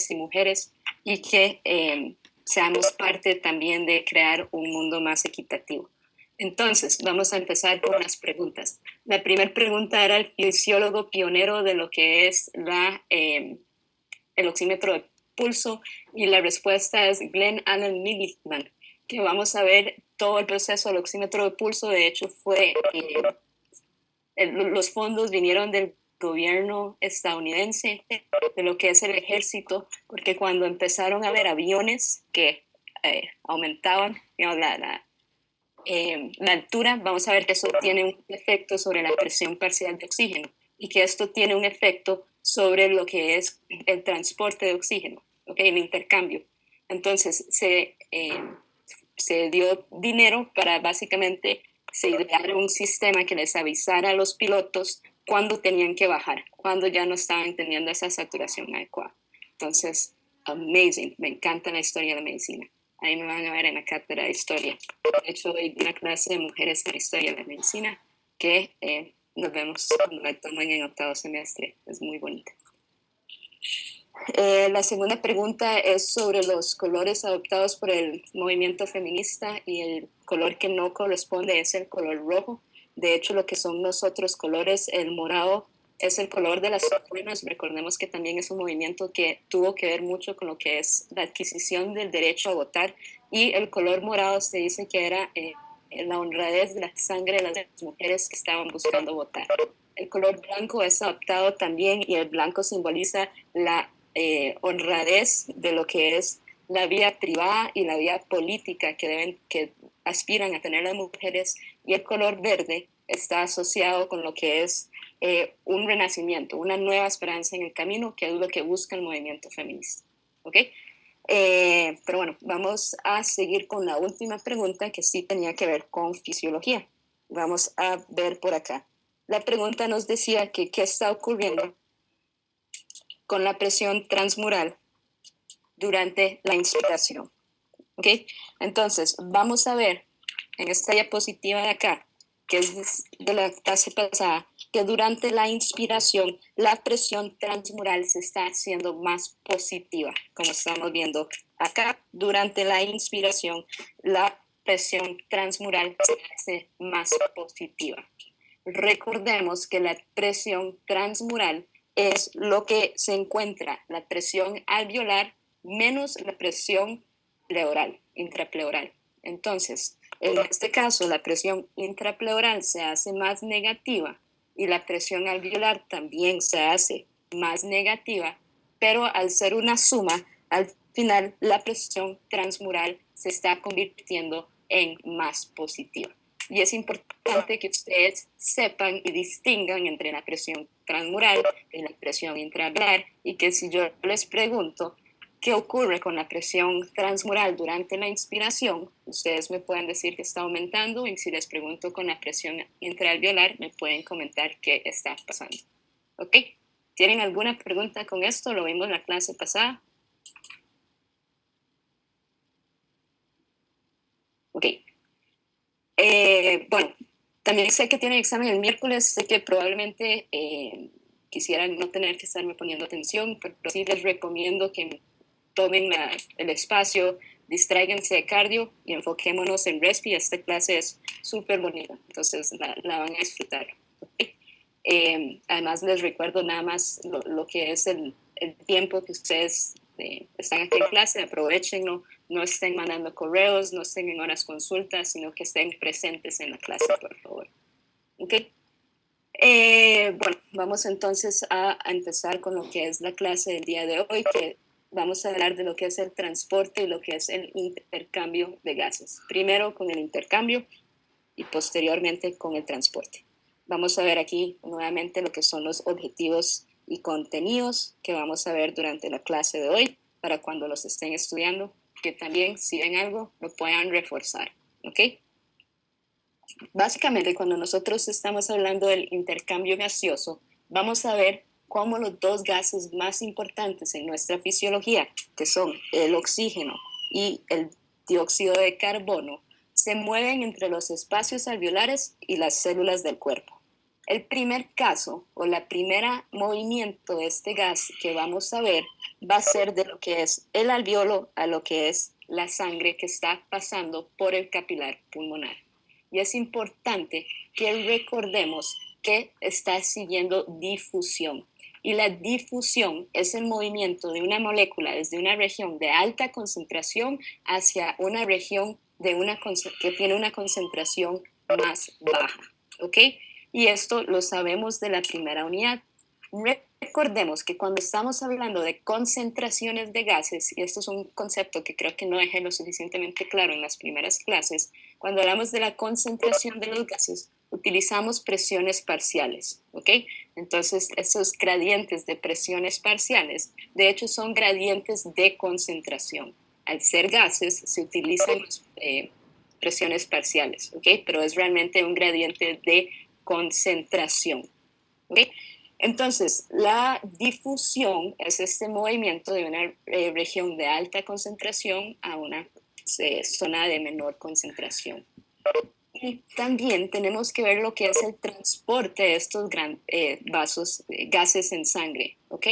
y mujeres y que seamos parte también de crear un mundo más equitativo. Entonces, vamos a empezar con las preguntas. La primera pregunta era el fisiólogo pionero de lo que es el oxímetro de pulso, y la respuesta es Glenn Allen Milgram, que vamos a ver todo el proceso del oxímetro de pulso. De hecho, los fondos vinieron del gobierno estadounidense, de lo que es el ejército, porque cuando empezaron a haber aviones que aumentaban, digamos, la altura, vamos a ver que eso tiene un efecto sobre la presión parcial de oxígeno y que esto tiene un efecto sobre lo que es el transporte de oxígeno, ¿okay? El intercambio. Entonces se dio dinero para básicamente se idear un sistema que les avisara a los pilotos cuando tenían que bajar, cuando ya no estaban teniendo esa saturación adecuada. Entonces, amazing, me encanta la historia de la medicina. Ahí me van a ver en la cátedra de historia. De hecho, hay una clase de mujeres en historia de la medicina que nos vemos cuando la toman en octavo semestre. Es muy bonita. La segunda pregunta es sobre los colores adoptados por el movimiento feminista, y el color que no corresponde es el color rojo. De hecho, lo que son los otros colores, el morado es el color de las vacunas. Recordemos que también es un movimiento que tuvo que ver mucho con lo que es la adquisición del derecho a votar, y el color morado se dice que era la honradez de la sangre de las mujeres que estaban buscando votar. El color blanco es adoptado también, y el blanco simboliza la honradez de lo que es la vida privada y la vida política que aspiran a tener las mujeres, y el color verde está asociado con lo que es un renacimiento, una nueva esperanza en el camino, que es lo que busca el movimiento feminista. ¿Ok? Pero bueno, vamos a seguir con la última pregunta, que sí tenía que ver con fisiología. Vamos a ver por acá. La pregunta nos decía que qué está ocurriendo con la presión transmural durante la inspiración. ¿Ok? Entonces, vamos a ver en esta diapositiva de acá, que es de la clase pasada, que durante la inspiración la presión transmural se está haciendo más positiva, como estamos viendo acá. Durante la inspiración la presión transmural se hace más positiva. Recordemos que la presión transmural es lo que se encuentra, la presión alveolar menos la presión pleural, intrapleural. Entonces, en este caso, la presión intrapleural se hace más negativa y la presión alveolar también se hace más negativa, pero al ser una suma, al final la presión transmural se está convirtiendo en más positiva. Y es importante que ustedes sepan y distingan entre la presión transmural y la presión intraalveolar, y que si yo les pregunto qué ocurre con la presión transmural durante la inspiración, ustedes me pueden decir que está aumentando, y si les pregunto con la presión intraalveolar, me pueden comentar qué está pasando. ¿Ok? ¿Tienen alguna pregunta con esto? Lo vimos en la clase pasada. Ok. Bueno, también sé que tienen examen el miércoles, sé que probablemente quisieran no tener que estarme poniendo atención, pero sí les recomiendo que tomen el espacio, distráiganse de cardio y enfoquémonos en respi. Esta clase es súper bonita, entonces la van a disfrutar. Además, les recuerdo nada más lo que es el tiempo que ustedes están aquí en clase, aprovechenlo, no estén mandando correos, no estén en horas consultas, sino que estén presentes en la clase, por favor. ¿Ok? Bueno, vamos entonces a empezar con lo que es la clase del día de hoy, que vamos a hablar de lo que es el transporte y lo que es el intercambio de gases. Primero con el intercambio y posteriormente con el transporte. Vamos a ver aquí nuevamente lo que son los objetivos y contenidos que vamos a ver durante la clase de hoy, para cuando los estén estudiando, que también si ven algo lo puedan reforzar. ¿Ok? Básicamente, cuando nosotros estamos hablando del intercambio gaseoso, vamos a ver cómo los dos gases más importantes en nuestra fisiología, que son el oxígeno y el dióxido de carbono, se mueven entre los espacios alveolares y las células del cuerpo. El primer caso o la primera movimiento de este gas que vamos a ver va a ser de lo que es el alveolo a lo que es la sangre que está pasando por el capilar pulmonar. Y es importante que recordemos que está siguiendo difusión. Y la difusión es el movimiento de una molécula desde una región de alta concentración hacia una región que tiene una concentración más baja. ¿Ok? Y esto lo sabemos de la primera unidad. Recordemos que cuando estamos hablando de concentraciones de gases, y esto es un concepto que creo que no dejé lo suficientemente claro en las primeras clases, cuando hablamos de la concentración de los gases, utilizamos presiones parciales, ¿ok? Entonces, esos gradientes de presiones parciales, de hecho, son gradientes de concentración. Al ser gases, se utilizan presiones parciales, ¿ok? Pero es realmente un gradiente de concentración, ¿ok? Entonces, la difusión es este movimiento de una región de alta concentración a una zona de menor concentración. Y también tenemos que ver lo que es el transporte de estos gases en sangre, ¿ok?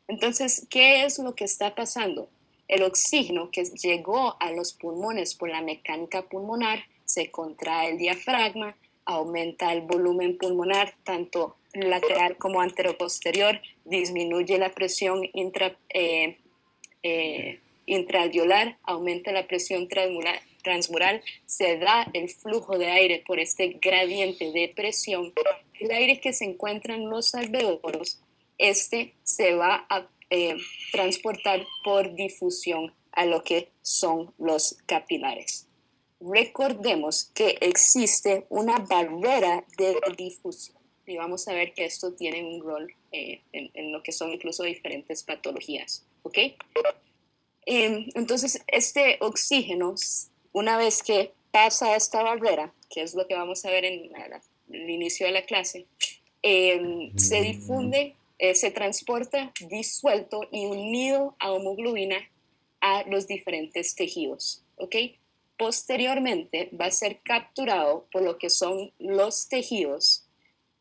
Entonces, ¿qué es lo que está pasando? El oxígeno que llegó a los pulmones por la mecánica pulmonar se contrae el diafragma, aumenta el volumen pulmonar, tanto lateral como anteroposterior, disminuye la presión intraalveolar, aumenta la presión transmural, se da el flujo de aire por este gradiente de presión. El aire que se encuentra en los alveolos, este se va a transportar por difusión a lo que son los capilares. Recordemos que existe una barrera de difusión y vamos a ver que esto tiene un rol en lo que son incluso diferentes patologías, ¿ok? Entonces, este oxígeno, una vez que pasa esta barrera, que es lo que vamos a ver en el inicio de la clase, se difunde, se transporta disuelto y unido a hemoglobina a los diferentes tejidos, ¿ok? Posteriormente va a ser capturado por lo que son los tejidos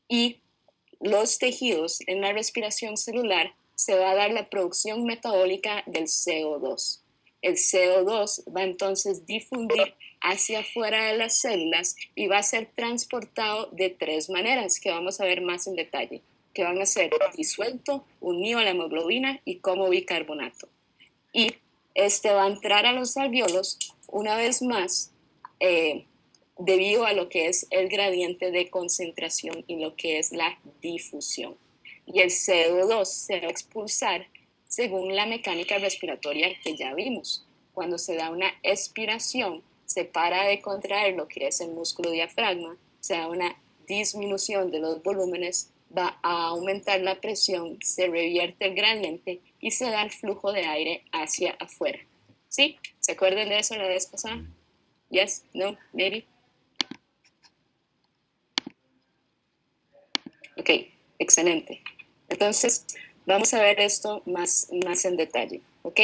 y los tejidos en la respiración celular se va a dar la producción metabólica del CO2. El CO2 va entonces a difundir hacia afuera de las células y va a ser transportado de tres maneras que vamos a ver más en detalle, que van a ser disuelto, unido a la hemoglobina y como bicarbonato. Y este va a entrar a los alveolos una vez más debido a lo que es el gradiente de concentración y lo que es la difusión. Y el CO2 se va a expulsar según la mecánica respiratoria que ya vimos. Cuando se da una expiración, se para de contraer lo que es el músculo diafragma, se da una disminución de los volúmenes, va a aumentar la presión, se revierte el gradiente y se da el flujo de aire hacia afuera. ¿Sí? ¿Se acuerdan de eso la vez pasada? Yes, no, maybe. Ok, excelente. Entonces, vamos a ver esto más en detalle, ¿ok?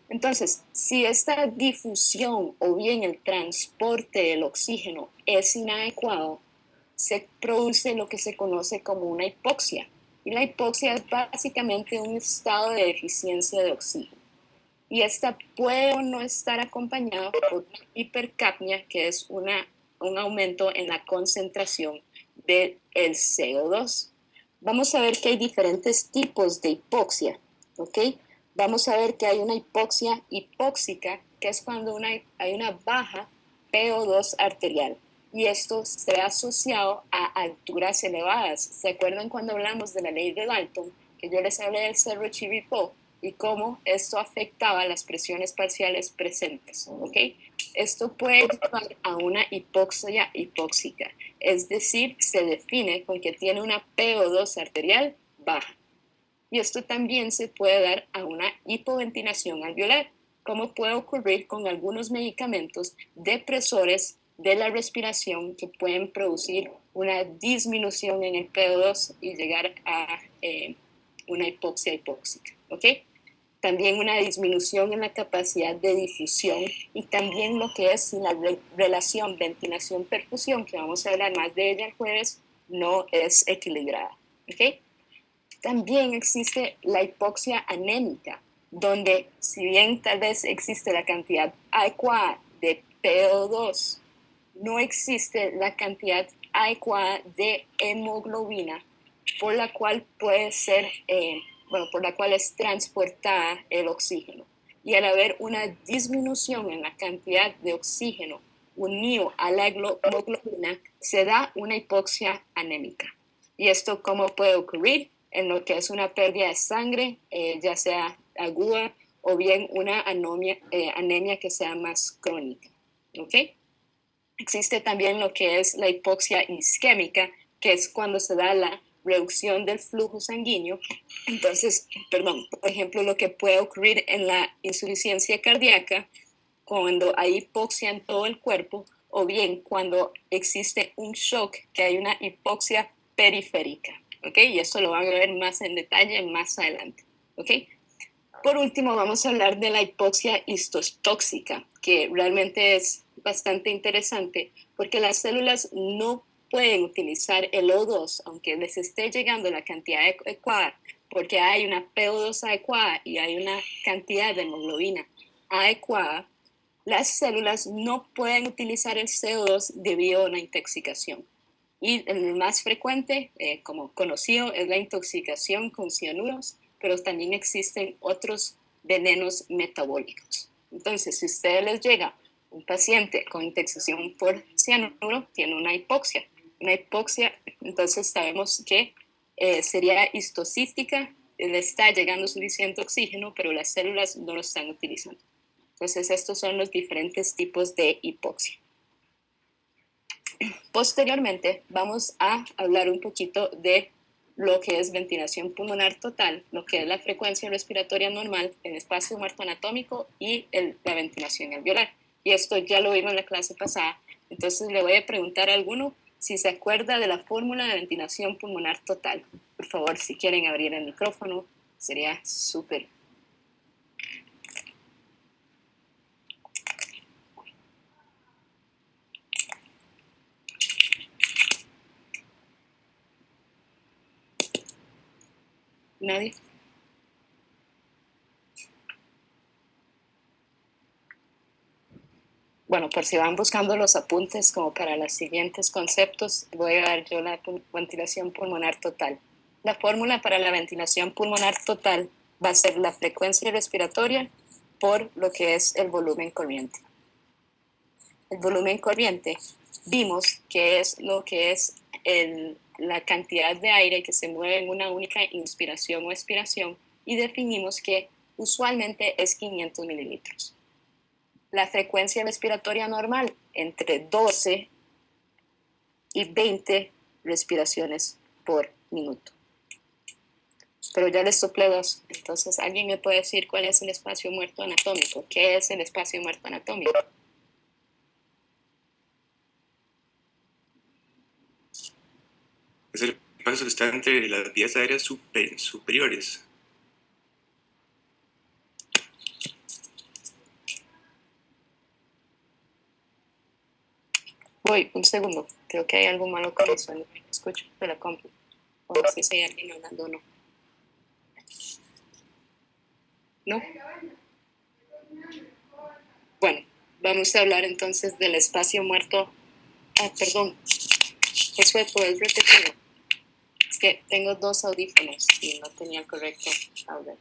Entonces, si esta difusión o bien el transporte del oxígeno es inadecuado, se produce lo que se conoce como una hipoxia. Y la hipoxia es básicamente un estado de deficiencia de oxígeno. Y esta puede o no estar acompañada por una hipercapnia, que es un aumento en la concentración del CO2. Vamos a ver que hay diferentes tipos de hipoxia, ¿ok? Vamos a ver que hay una hipoxia hipóxica, que es cuando hay una baja PO2 arterial. Y esto se ha asociado a alturas elevadas. ¿Se acuerdan cuando hablamos de la ley de Dalton? Que yo les hablé del Cerro Chirripó y cómo esto afectaba las presiones parciales presentes, ¿ok? Esto puede llevar a una hipoxia hipóxica, es decir, se define con que tiene una PO2 arterial baja. Y esto también se puede dar a una hipoventilación alveolar, como puede ocurrir con algunos medicamentos depresores de la respiración que pueden producir una disminución en el PO2 y llegar a una hipoxia hipóxica, ¿ok? También una disminución en la capacidad de difusión y también lo que es la relación ventilación-perfusión, que vamos a hablar más de ella el jueves, no es equilibrada. ¿Okay? También existe la hipoxia anémica, donde si bien tal vez existe la cantidad adecuada de PO2, no existe la cantidad adecuada de hemoglobina por la cual puede ser, por la cual es transportada el oxígeno. Y al haber una disminución en la cantidad de oxígeno unido a la hemoglobina, se da una hipoxia anémica. ¿Y esto cómo puede ocurrir? En lo que es una pérdida de sangre, ya sea aguda o bien una anemia que sea más crónica. ¿Ok? Existe también lo que es la hipoxia isquémica, que es cuando se da la reducción del flujo sanguíneo. Entonces, por ejemplo, lo que puede ocurrir en la insuficiencia cardíaca, cuando hay hipoxia en todo el cuerpo, o bien cuando existe un shock, que hay una hipoxia periférica, ¿ok? Y eso lo van a ver más en detalle más adelante, ¿ok? Por último, vamos a hablar de la hipoxia histotóxica, que realmente es bastante interesante porque las células no pueden utilizar el O2, aunque les esté llegando la cantidad adecuada, porque hay una PO2 adecuada y hay una cantidad de hemoglobina adecuada. Las células no pueden utilizar el CO2 debido a una intoxicación. Y el más frecuente, como conocido, es la intoxicación con cianuros, pero también existen otros venenos metabólicos. Entonces, si a ustedes les llega un paciente con intoxicación por cianuro, tiene una hipoxia. Una hipoxia, entonces sabemos que sería histocística, le está llegando suficiente oxígeno, pero las células no lo están utilizando. Entonces, estos son los diferentes tipos de hipoxia. Posteriormente, vamos a hablar un poquito de lo que es ventilación pulmonar total, lo que es la frecuencia respiratoria normal, el espacio muerto anatómico y la ventilación alveolar. Y esto ya lo vimos en la clase pasada. Entonces, le voy a preguntar a alguno si se acuerda de la fórmula de ventilación pulmonar total. Por favor, si quieren abrir el micrófono, sería súper. ¿Nadie? Bueno, por si van buscando los apuntes como para los siguientes conceptos, voy a dar yo la ventilación pulmonar total. La fórmula para la ventilación pulmonar total va a ser la frecuencia respiratoria por lo que es el volumen corriente. El volumen corriente vimos que es lo que es la cantidad de aire que se mueve en una única inspiración o expiración y definimos que usualmente es 500 mililitros. La frecuencia respiratoria normal entre 12 y 20 respiraciones por minuto. Pero ya les soplé dos. Entonces, ¿alguien me puede decir cuál es el espacio muerto anatómico? ¿Qué es el espacio muerto anatómico? Es el espacio que está entre las vías aéreas superiores. Voy, un segundo. Creo que hay algo malo con eso. No escucho de la compu. O no sé si hay alguien hablando o no. ¿No? Bueno, vamos a hablar entonces del espacio muerto. Ah, perdón. Eso ¿puedes repetirlo? Es que tengo dos audífonos y no tenía el correcto audio.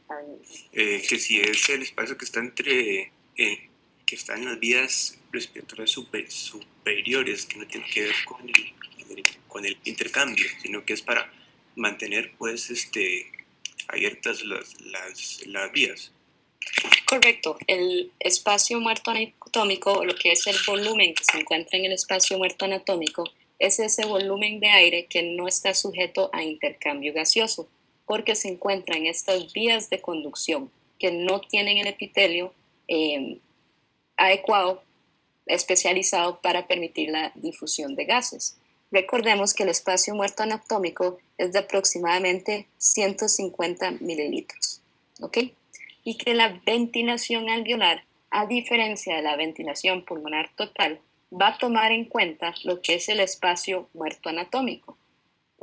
Que si es el espacio que está entre, que está en las vías respiratorias superiores, que no tiene que ver con el intercambio, sino que es para mantener pues abiertas las vías. Correcto, el espacio muerto anatómico, o lo que es el volumen que se encuentra en el espacio muerto anatómico, es ese volumen de aire que no está sujeto a intercambio gaseoso, porque se encuentra en estas vías de conducción que no tienen el epitelio adecuado, especializado para permitir la difusión de gases. Recordemos que el espacio muerto anatómico es de aproximadamente 150 mililitros, ¿ok? Y que la ventilación alveolar, a diferencia de la ventilación pulmonar total, va a tomar en cuenta lo que es el espacio muerto anatómico.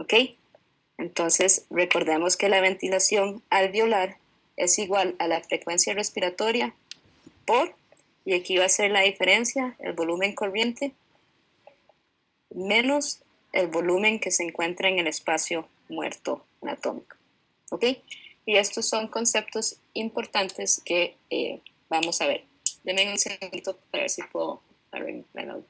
¿ok? Entonces, recordemos que la ventilación alveolar es igual a la frecuencia respiratoria por, y aquí va a ser la diferencia, el volumen corriente, menos el volumen que se encuentra en el espacio muerto anatómico, ¿ok? Y estos son conceptos importantes que vamos a ver. Denme un segundito para ver si puedo arreglar algo.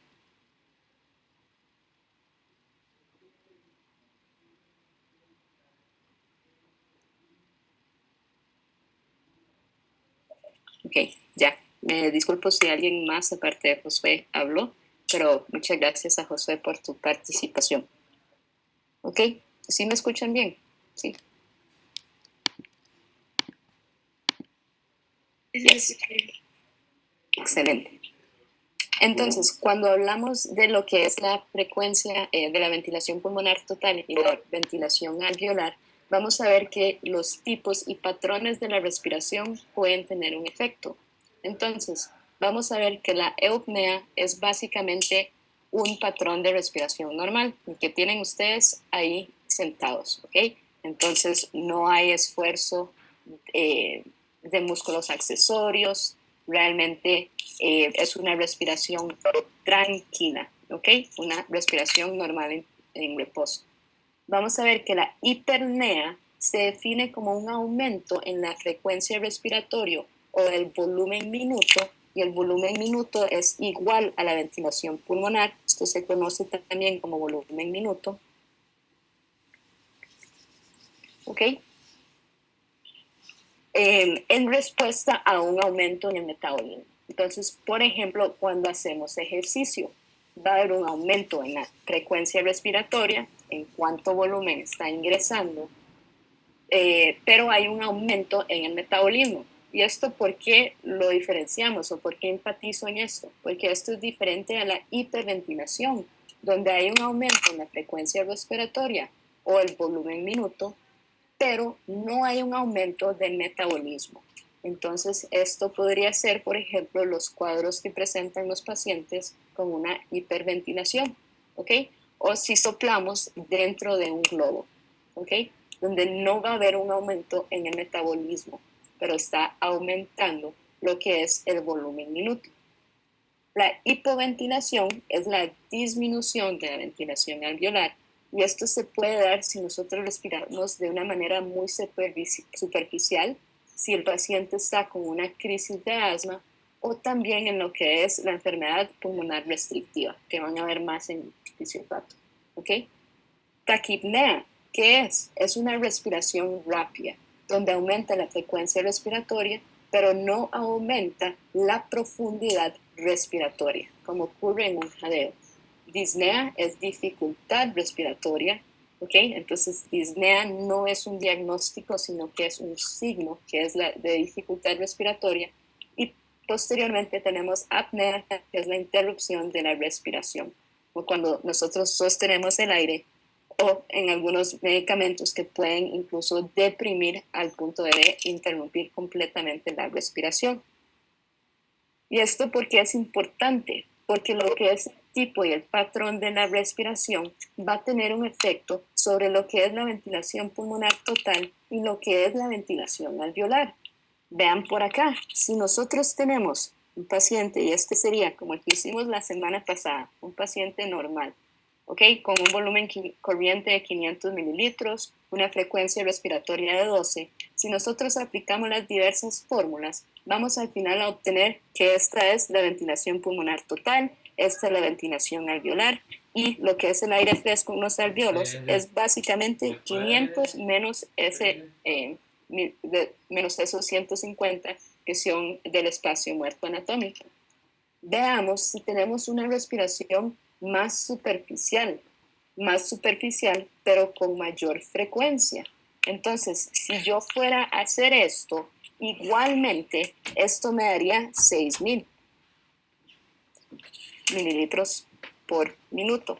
Ok, ya. Me disculpo si alguien más aparte de Josué habló, pero muchas gracias a Josué por tu participación. Ok, ¿sí me escuchan bien? Sí. Yes. Excelente. Entonces, cuando hablamos de lo que es la frecuencia de la ventilación pulmonar total y la ventilación alveolar, vamos a ver que los tipos y patrones de la respiración pueden tener un efecto. Entonces, vamos a ver que la eupnea es básicamente un patrón de respiración normal, que tienen ustedes ahí sentados, ¿ok? Entonces, no hay esfuerzo de músculos accesorios, realmente es una respiración tranquila, ¿ok? Una respiración normal en reposo. Vamos a ver que la hipernea se define como un aumento en la frecuencia respiratoria o el volumen minuto, y el volumen minuto es igual a la ventilación pulmonar. Esto se conoce también como volumen minuto. ¿Ok? En respuesta a un aumento en el metabolismo. Entonces, por ejemplo, cuando hacemos ejercicio, va a haber un aumento en la frecuencia respiratoria, en cuánto volumen está ingresando, pero hay un aumento en el metabolismo. ¿Y esto por qué lo diferenciamos o por qué enfatizo en esto? Porque esto es diferente a la hiperventilación, donde hay un aumento en la frecuencia respiratoria o el volumen minuto, pero no hay un aumento del metabolismo. Entonces, esto podría ser, por ejemplo, los cuadros que presentan los pacientes con una hiperventilación, ¿ok? O si soplamos dentro de un globo, ¿ok? Donde no va a haber un aumento en el metabolismo, pero está aumentando lo que es el volumen minuto. La hipoventilación es la disminución de la ventilación alveolar, y esto se puede dar si nosotros respiramos de una manera muy superficial, si el paciente está con una crisis de asma, o también en lo que es la enfermedad pulmonar restrictiva, que van a ver más en fisiopatía. ¿Ok? Taquipnea, ¿qué es? Es una respiración rápida, donde aumenta la frecuencia respiratoria, pero no aumenta la profundidad respiratoria, como ocurre en un jadeo. Disnea es dificultad respiratoria, ¿ok? Entonces, disnea no es un diagnóstico, sino que es un signo, que es la de dificultad respiratoria. Y posteriormente tenemos apnea, que es la interrupción de la respiración, o cuando nosotros sostenemos el aire, o en algunos medicamentos que pueden incluso deprimir al punto de interrumpir completamente la respiración. ¿Y esto por qué es importante? Porque lo que es el tipo y el patrón de la respiración va a tener un efecto sobre lo que es la ventilación pulmonar total y lo que es la ventilación alveolar. Vean por acá, si nosotros tenemos un paciente, y este sería como el que hicimos la semana pasada, un paciente normal, ¿ok? Con un volumen corriente de 500 mililitros, una frecuencia respiratoria de 12. Si nosotros aplicamos las diversas fórmulas, vamos al final a obtener que esta es la ventilación pulmonar total, esta es la ventilación alveolar, y lo que es el aire fresco en los alveolos es básicamente 500 menos menos esos 150 que son del espacio muerto anatómico. Veamos si tenemos una respiración más superficial, pero con mayor frecuencia. Entonces, si yo fuera a hacer esto, igualmente, esto me daría 6,000 mililitros por minuto.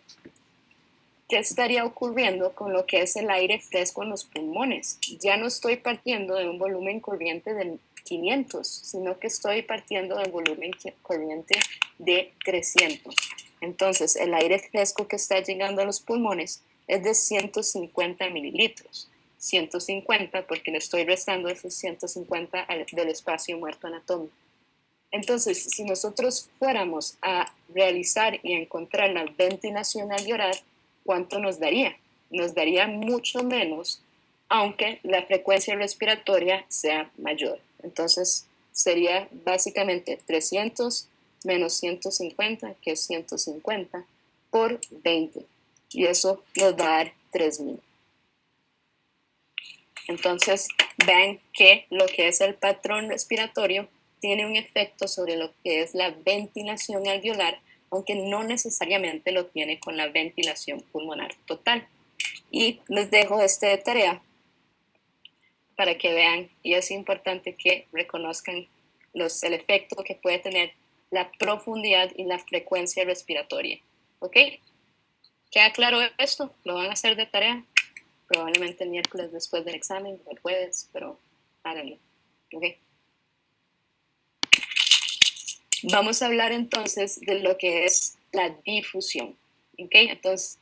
¿Qué estaría ocurriendo con lo que es el aire fresco en los pulmones? Ya no estoy partiendo de un volumen corriente de 500, sino que estoy partiendo de un volumen corriente de 300. Entonces, el aire fresco que está llegando a los pulmones es de 150 mililitros. 150 porque le estoy restando esos 150 del espacio muerto anatómico. Entonces, si nosotros fuéramos a realizar y encontrar la ventilación alveolar, ¿cuánto nos daría? Nos daría mucho menos, aunque la frecuencia respiratoria sea mayor. Entonces, sería básicamente 300 menos 150, que es 150, por 20. Y eso nos va a dar 3000. Entonces, vean que lo que es el patrón respiratorio tiene un efecto sobre lo que es la ventilación alveolar, aunque no necesariamente lo tiene con la ventilación pulmonar total. Y les dejo este de tarea para que vean, y es importante que reconozcan el efecto que puede tener la profundidad y la frecuencia respiratoria. ¿Ok? ¿Queda claro esto? ¿Lo van a hacer de tarea? Probablemente el miércoles después del examen, el jueves, pero háganlo. ¿Ok? Vamos a hablar entonces de lo que es la difusión. ¿Ok? Entonces,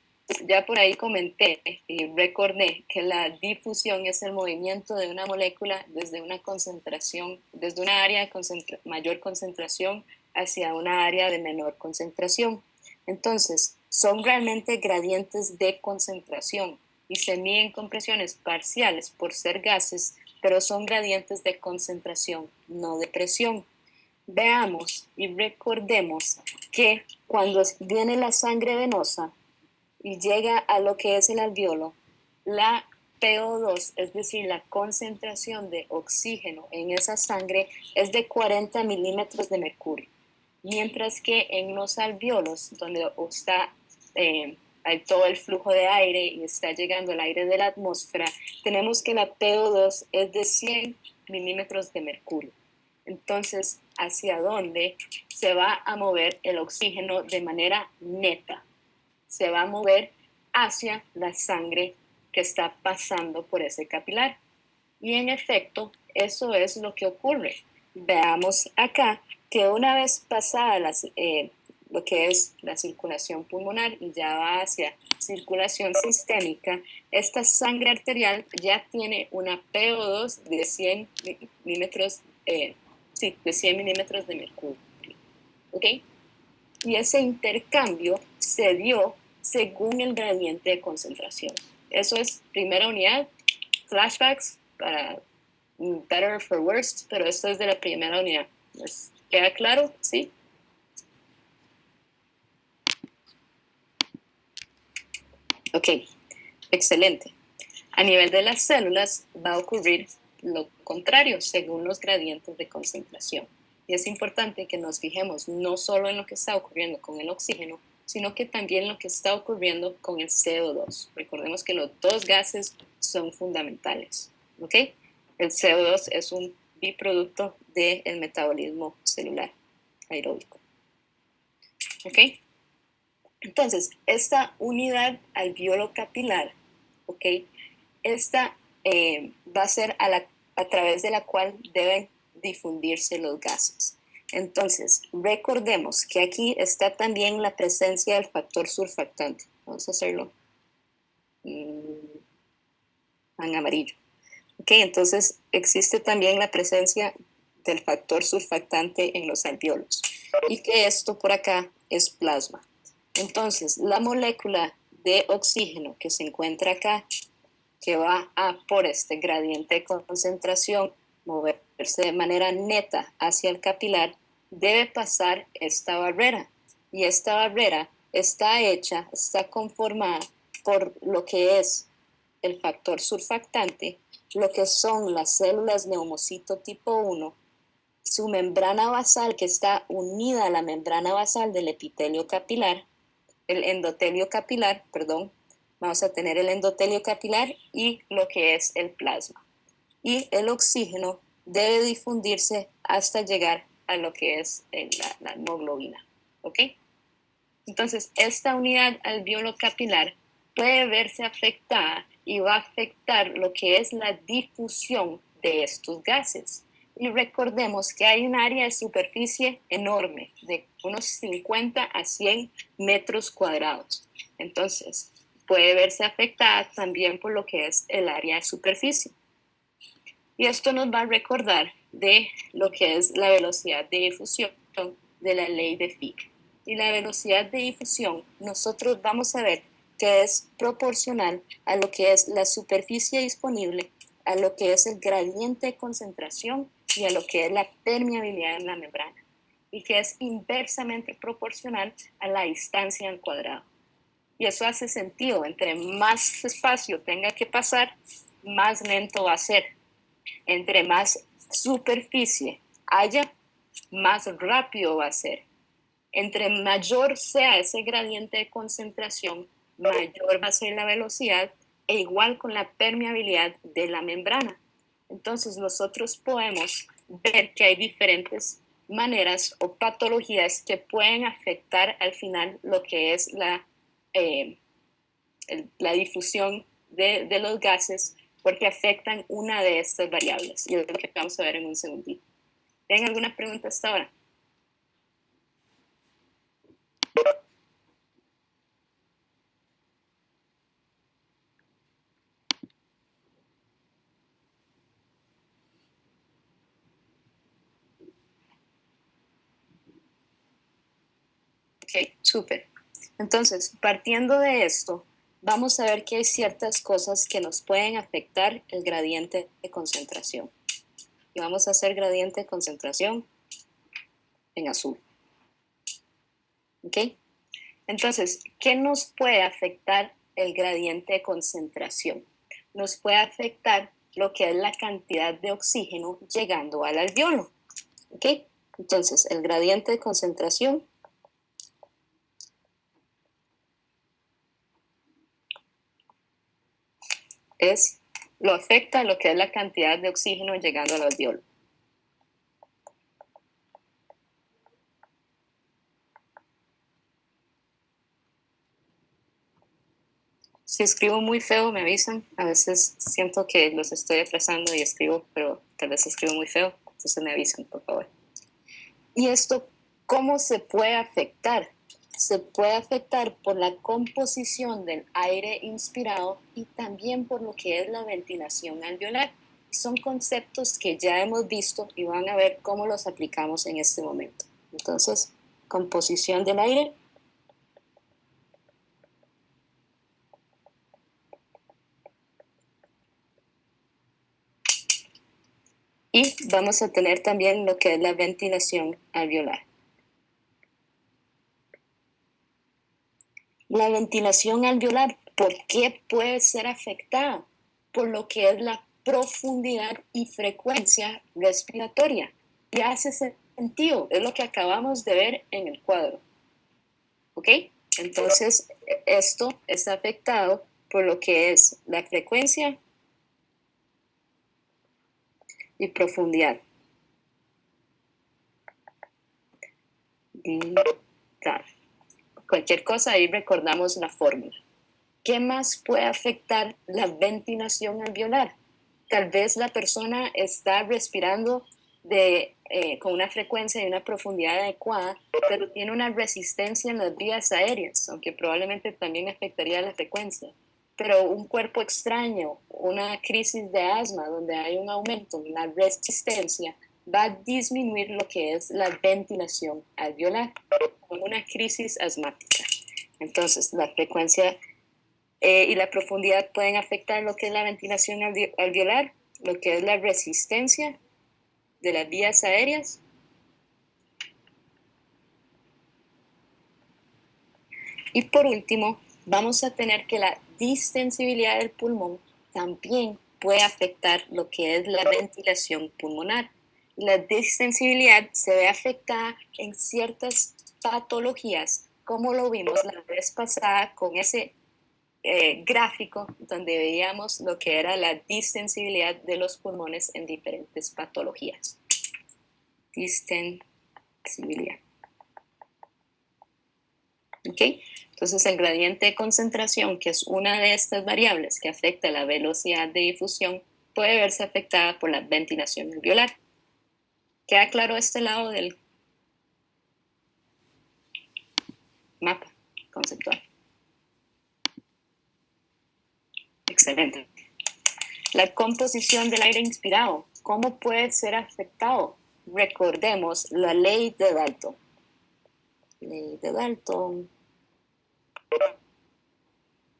ya por ahí comenté y recordé que la difusión es el movimiento de una molécula desde una concentración, desde una área de mayor concentración hacia una área de menor concentración. Entonces, son realmente gradientes de concentración y se miden con presiones parciales por ser gases, pero son gradientes de concentración, no de presión. Veamos y recordemos que cuando viene la sangre venosa y llega a lo que es el alveolo, la PO2, es decir, la concentración de oxígeno en esa sangre es de 40 milímetros de mercurio, mientras que en los alveolos, donde está hay todo el flujo de aire y está llegando el aire de la atmósfera, tenemos que la PO2 es de 100 milímetros de mercurio. Entonces, ¿hacia dónde se va a mover el oxígeno de manera neta? Se va a mover hacia la sangre que está pasando por ese capilar. Y en efecto, eso es lo que ocurre. Veamos acá que una vez pasada lo que es la circulación pulmonar y ya va hacia circulación sistémica, esta sangre arterial ya tiene una PO2 de 100 milímetros, de 100 milímetros de mercurio. ¿Ok? Y ese intercambio se dio según el gradiente de concentración. Eso es primera unidad, flashbacks para better for worst, pero esto es de la primera unidad. ¿Queda claro? ¿Sí? Ok, excelente. A nivel de las células va a ocurrir lo contrario según los gradientes de concentración. Y es importante que nos fijemos no solo en lo que está ocurriendo con el oxígeno, sino que también lo que está ocurriendo con el CO2. Recordemos que los dos gases son fundamentales. ¿Ok? El CO2 es un biproducto del metabolismo celular aeróbico. ¿Ok? Entonces, esta unidad alveolo capilar, ¿ok? Esta va a ser a través de la cual deben difundirse los gases. Entonces, recordemos que aquí está también la presencia del factor surfactante. Vamos a hacerlo en amarillo. Ok, entonces existe también la presencia del factor surfactante en los alveolos. Y que esto por acá es plasma. Entonces, la molécula de oxígeno que se encuentra acá, que va a, por este gradiente de concentración, moverse de manera neta hacia el capilar, debe pasar esta barrera. Y esta barrera está hecha, está conformada por lo que es el factor surfactante, lo que son las células neumocito tipo 1, su membrana basal que está unida a la membrana basal del epitelio capilar, el endotelio capilar, perdón, vamos a tener el endotelio capilar y lo que es el plasma. Y el oxígeno debe difundirse hasta llegar a lo que es la hemoglobina. ¿Ok? Entonces, esta unidad alveolo capilar puede verse afectada y va a afectar lo que es la difusión de estos gases. Y recordemos que hay un área de superficie enorme, de unos 50 a 100 metros cuadrados. Entonces, puede verse afectada también por lo que es el área de superficie. Y esto nos va a recordar de lo que es la velocidad de difusión de la ley de Fick. Y la velocidad de difusión, nosotros vamos a ver que es proporcional a lo que es la superficie disponible, a lo que es el gradiente de concentración y a lo que es la permeabilidad en la membrana. Y que es inversamente proporcional a la distancia al cuadrado. Y eso hace sentido, entre más espacio tenga que pasar, más lento va a ser. Entre más superficie haya, más rápido va a ser. Entre mayor sea ese gradiente de concentración, mayor va a ser la velocidad e igual con la permeabilidad de la membrana. Entonces nosotros podemos ver que hay diferentes maneras o patologías que pueden afectar al final lo que es la difusión de los gases porque afectan una de estas variables. Y es lo que vamos a ver en un segundito. ¿Tienen alguna pregunta hasta ahora? Ok, súper. Entonces, partiendo de esto, vamos a ver que hay ciertas cosas que nos pueden afectar el gradiente de concentración. Y vamos a hacer gradiente de concentración en azul. ¿Ok? Entonces, ¿qué nos puede afectar el gradiente de concentración? Nos puede afectar lo que es la cantidad de oxígeno llegando al alveolo. ¿Ok? Entonces, el gradiente de concentración lo afecta lo que es la cantidad de oxígeno llegando al alveolo. Si escribo muy feo, me avisan. A veces siento que los estoy atrasando y escribo, pero tal vez escribo muy feo. Entonces me avisan, por favor. ¿Y esto cómo se puede afectar? Se puede afectar por la composición del aire inspirado y también por lo que es la ventilación alveolar. Son conceptos que ya hemos visto y van a ver cómo los aplicamos en este momento. Entonces, composición del aire. Y vamos a tener también lo que es la ventilación alveolar. La ventilación alveolar, ¿por qué puede ser afectada? Por lo que es la profundidad y frecuencia respiratoria. Y hace sentido, es lo que acabamos de ver en el cuadro. ¿Ok? Entonces, esto está afectado por lo que es la frecuencia y profundidad. Vital. Cualquier cosa, ahí recordamos la fórmula. ¿Qué más puede afectar la ventilación alveolar? Tal vez la persona está respirando con una frecuencia y una profundidad adecuada, pero tiene una resistencia en las vías aéreas, aunque probablemente también afectaría la frecuencia. Pero un cuerpo extraño, una crisis de asma donde hay un aumento en la resistencia, va a disminuir lo que es la ventilación alveolar, con una crisis asmática. Entonces, la frecuencia y la profundidad pueden afectar lo que es la ventilación alveolar, lo que es la resistencia de las vías aéreas. Y por último, vamos a tener que la distensibilidad del pulmón también puede afectar lo que es la ventilación pulmonar. La distensibilidad se ve afectada en ciertas patologías, como lo vimos la vez pasada con ese gráfico donde veíamos lo que era la distensibilidad de los pulmones en diferentes patologías. Distensibilidad. ¿Ok? Entonces el gradiente de concentración, que es una de estas variables que afecta la velocidad de difusión, puede verse afectada por la ventilación alveolar. ¿Queda claro este lado del mapa conceptual? Excelente. La composición del aire inspirado. ¿Cómo puede ser afectado? Recordemos la ley de Dalton. Ley de Dalton.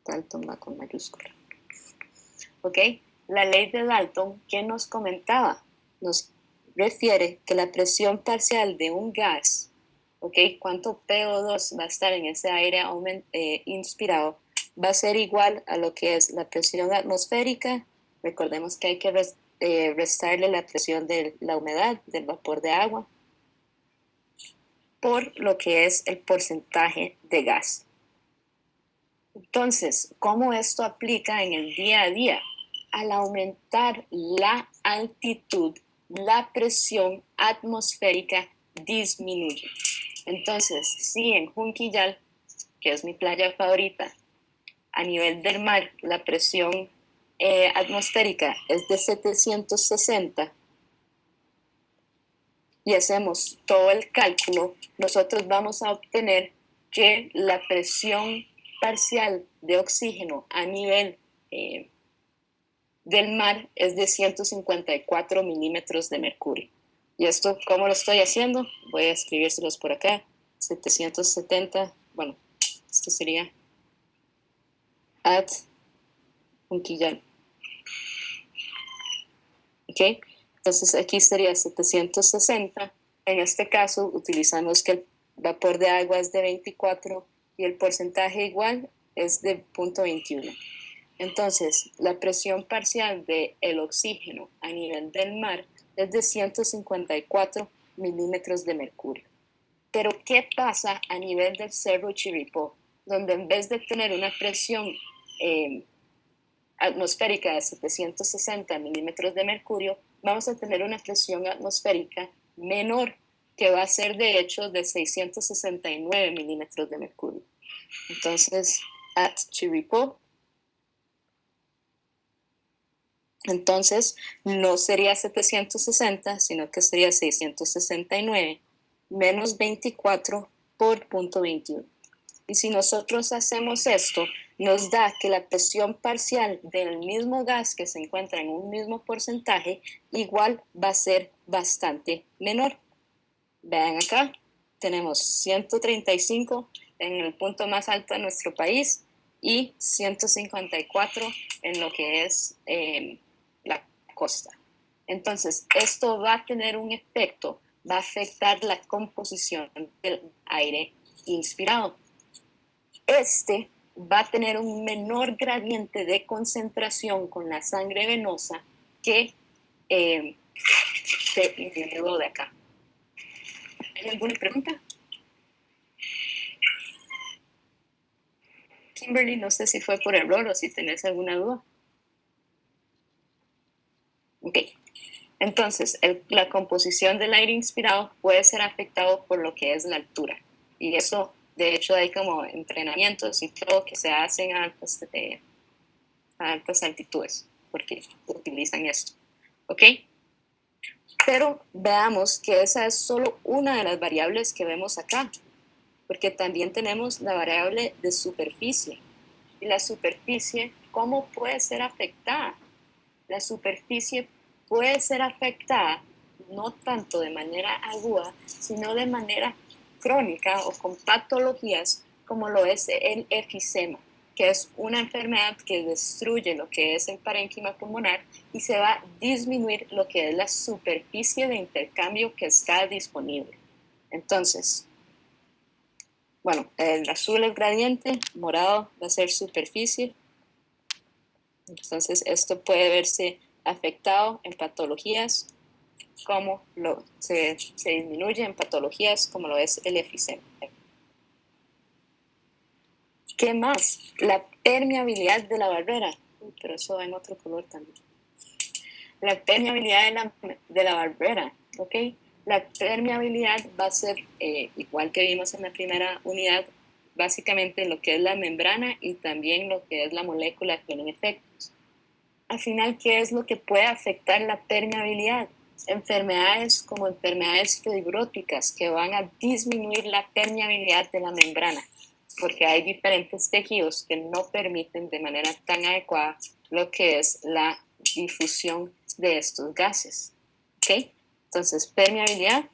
Dalton va con mayúscula. ¿Ok? La ley de Dalton, ¿qué nos comentaba? Nos refiere que la presión parcial de un gas, ¿ok? ¿Cuánto PO2 va a estar en ese aire inspirado? Va a ser igual a lo que es la presión atmosférica. Recordemos que hay que restarle la presión de la humedad, del vapor de agua, por lo que es el porcentaje de gas. Entonces, ¿cómo esto aplica en el día a día? Al aumentar la altitud, la presión atmosférica disminuye. Entonces, si en Junquillal, que es mi playa favorita, a nivel del mar la presión atmosférica es de 760 y hacemos todo el cálculo, nosotros vamos a obtener que la presión parcial de oxígeno a nivel del mar es de 154 milímetros de mercurio. ¿Y esto cómo lo estoy haciendo? Voy a escribírselos por acá. 770, bueno, esto sería at Junquillal. ¿Ok? Entonces aquí sería 760. En este caso utilizamos que el vapor de agua es de 24 y el porcentaje igual es de 0.21. Entonces, la presión parcial del oxígeno a nivel del mar es de 154 milímetros de mercurio. Pero, ¿qué pasa a nivel del Cerro Chirripó? Donde en vez de tener una presión atmosférica de 760 milímetros de mercurio, vamos a tener una presión atmosférica menor, que va a ser de hecho de 669 milímetros de mercurio. Entonces, at Chirripó, entonces no sería 760, sino que sería 669 menos 24 por 0.21. Y si nosotros hacemos esto, nos da que la presión parcial del mismo gas que se encuentra en un mismo porcentaje, igual va a ser bastante menor. Vean acá, tenemos 135 en el punto más alto de nuestro país y 154 en lo que es la costa. Entonces, esto va a tener un efecto, va a afectar la composición del aire inspirado. Este va a tener un menor gradiente de concentración con la sangre venosa que este individuo de acá. ¿Hay alguna pregunta? Kimberly, no sé si fue por error o si tenés alguna duda. Ok. Entonces, la composición del aire inspirado puede ser afectado por lo que es la altura. Y eso, de hecho, hay como entrenamientos y todo que se hacen a altas altitudes, porque utilizan esto. ¿Ok? Pero veamos que esa es solo una de las variables que vemos acá, porque también tenemos la variable de superficie. Y la superficie, ¿cómo puede ser afectada? La superficie puede ser afectada no tanto de manera aguda, sino de manera crónica o con patologías como lo es el efisema, que es una enfermedad que destruye lo que es el parénquima pulmonar y se va a disminuir lo que es la superficie de intercambio que está disponible. Entonces, bueno, el azul es gradiente, morado va a ser superficie. Entonces, esto puede verse afectado en patologías como se disminuye en patologías como lo es el efisema. ¿Qué más? La permeabilidad de la barrera. Pero eso va en otro color también. La permeabilidad de la barrera, ¿ok? La permeabilidad va a ser, igual que vimos en la primera unidad, básicamente lo que es la membrana y también lo que es la molécula tienen efectos. Al final, ¿qué es lo que puede afectar la permeabilidad? Enfermedades como enfermedades fibróticas que van a disminuir la permeabilidad de la membrana, porque hay diferentes tejidos que no permiten de manera tan adecuada lo que es la difusión de estos gases. ¿Ok? Entonces, permeabilidad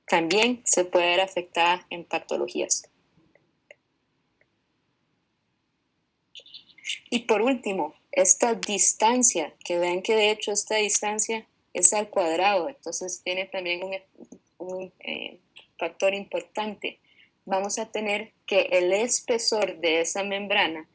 también se puede ver afectada en patologías. Y por último, esta distancia, que vean que de hecho esta distancia es al cuadrado, entonces tiene también un factor importante. Vamos a tener que el espesor de esa membrana,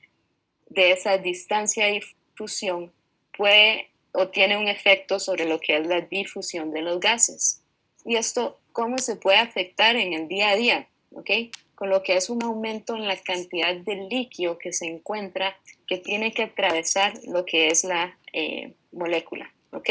de esa distancia de difusión, puede o tiene un efecto sobre lo que es la difusión de los gases. Y esto, ¿cómo se puede afectar en el día a día? ¿Ok? Con lo que es un aumento en la cantidad de líquido que se encuentra, que tiene que atravesar lo que es la molécula. ¿Ok?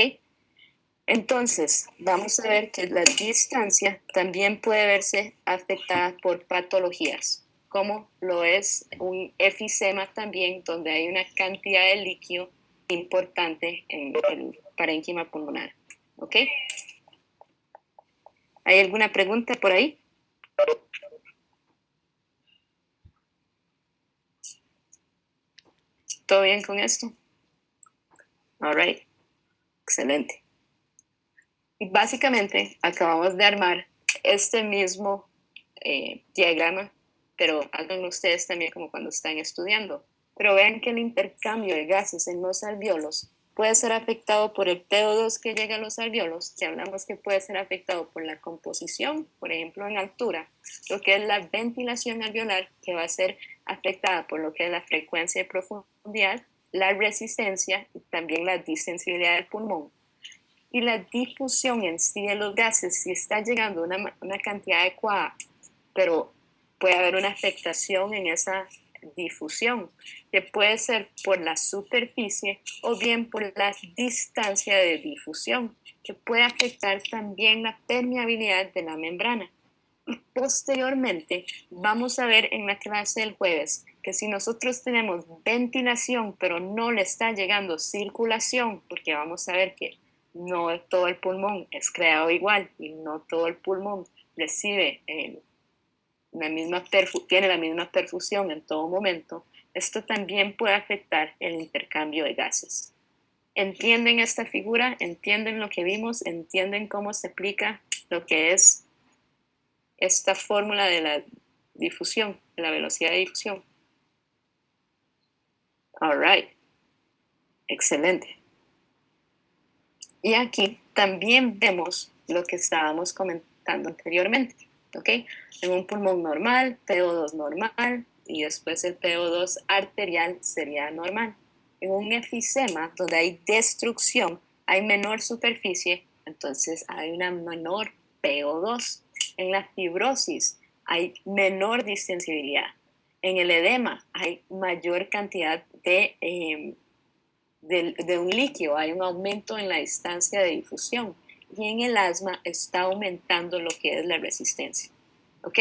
Entonces, vamos a ver que la distancia también puede verse afectada por patologías, como lo es un efisema también, donde hay una cantidad de líquido importante en el parénquima pulmonar. ¿Ok? ¿Hay alguna pregunta por ahí? ¿Todo bien con esto? All right. Excelente. Y básicamente acabamos de armar este mismo diagrama, pero háganlo ustedes también como cuando están estudiando. Pero vean que el intercambio de gases en los alvéolos puede ser afectado por el PO2 que llega a los alvéolos, que hablamos que puede ser afectado por la composición, por ejemplo en altura, lo que es la ventilación alveolar, que va a ser afectada por lo que es la frecuencia de profundidad, la resistencia y también la distensibilidad del pulmón. Y la difusión en sí de los gases, si está llegando a una cantidad adecuada, pero puede haber una afectación en esa difusión, que puede ser por la superficie o bien por la distancia de difusión, que puede afectar también la permeabilidad de la membrana. Y posteriormente vamos a ver en la clase del jueves que si nosotros tenemos ventilación pero no le está llegando circulación, porque vamos a ver que no todo el pulmón es creado igual y no todo el pulmón recibe tiene la misma perfusión en todo momento, esto también puede afectar el intercambio de gases. ¿Entienden esta figura? ¿Entienden lo que vimos? ¿Entienden cómo se aplica lo que es esta fórmula de la difusión, de la velocidad de difusión? All right. Excelente. Y aquí también vemos lo que estábamos comentando anteriormente, ¿ok? En un pulmón normal, PO2 normal, y después el PO2 arterial sería normal. En un efisema, donde hay destrucción, hay menor superficie, entonces hay una menor PO2. En la fibrosis hay menor distensibilidad. En el edema hay mayor cantidad de un líquido, hay un aumento en la distancia de difusión y en el asma está aumentando lo que es la resistencia. ¿Ok?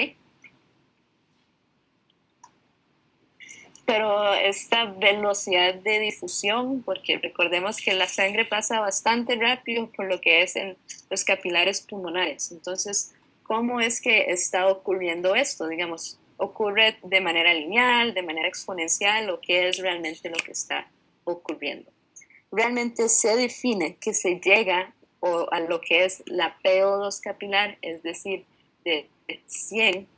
Pero esta velocidad de difusión, porque recordemos que la sangre pasa bastante rápido por lo que es en los capilares pulmonares. Entonces, ¿cómo es que está ocurriendo esto? Digamos, ¿ocurre de manera lineal, de manera exponencial o qué es realmente lo que está ocurriendo? Realmente se define que se llega a lo que es la PO2 capilar, es decir, de 100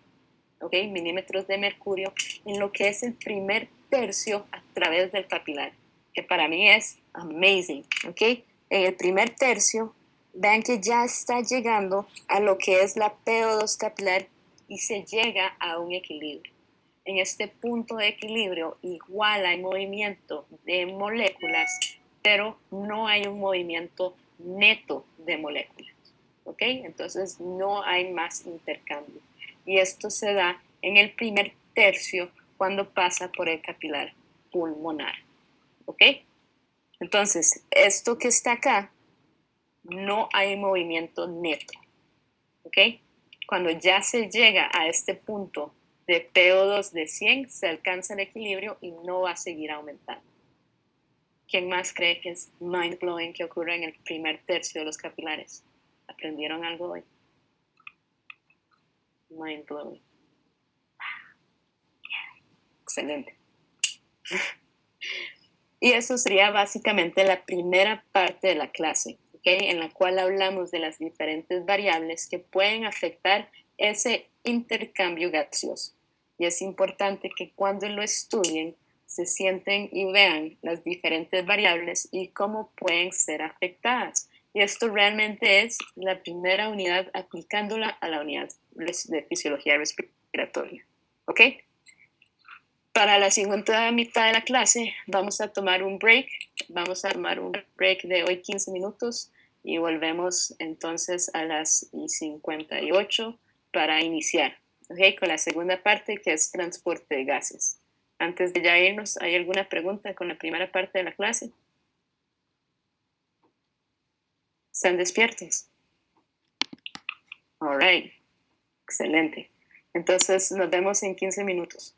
milímetros de mercurio en lo que es el primer tercio a través del capilar, que para mí es amazing. ¿Okay? En el primer tercio, vean que ya está llegando a lo que es la PO2 capilar y se llega a un equilibrio. En este punto de equilibrio igual hay movimiento de moléculas, pero no hay un movimiento neto de moléculas. ¿Ok? Entonces no hay más intercambio. Y esto se da en el primer tercio cuando pasa por el capilar pulmonar. ¿Ok? Entonces, esto que está acá, no hay movimiento neto. ¿Ok? Cuando ya se llega a este punto de PO2 de 100, se alcanza el equilibrio y no va a seguir aumentando. ¿Quién más cree que es mind blowing que ocurre en el primer tercio de los capilares? ¿Aprendieron algo hoy? Mind blowing. Excelente. Y eso sería básicamente la primera parte de la clase, ¿okay? En la cual hablamos de las diferentes variables que pueden afectar ese intercambio gaseoso. Y es importante que cuando lo estudien se sienten y vean las diferentes variables y cómo pueden ser afectadas. Y esto realmente es la primera unidad aplicándola a la unidad de fisiología respiratoria. ¿Ok? Para la segunda mitad de la clase vamos a tomar un break. Vamos a tomar un break de hoy 15 minutos y volvemos entonces a las 58 para iniciar, ¿okay? Con la segunda parte que es transporte de gases. Antes de ya irnos, ¿hay alguna pregunta con la primera parte de la clase? ¿Están despiertos? All right. Excelente. Entonces nos vemos en 15 minutos.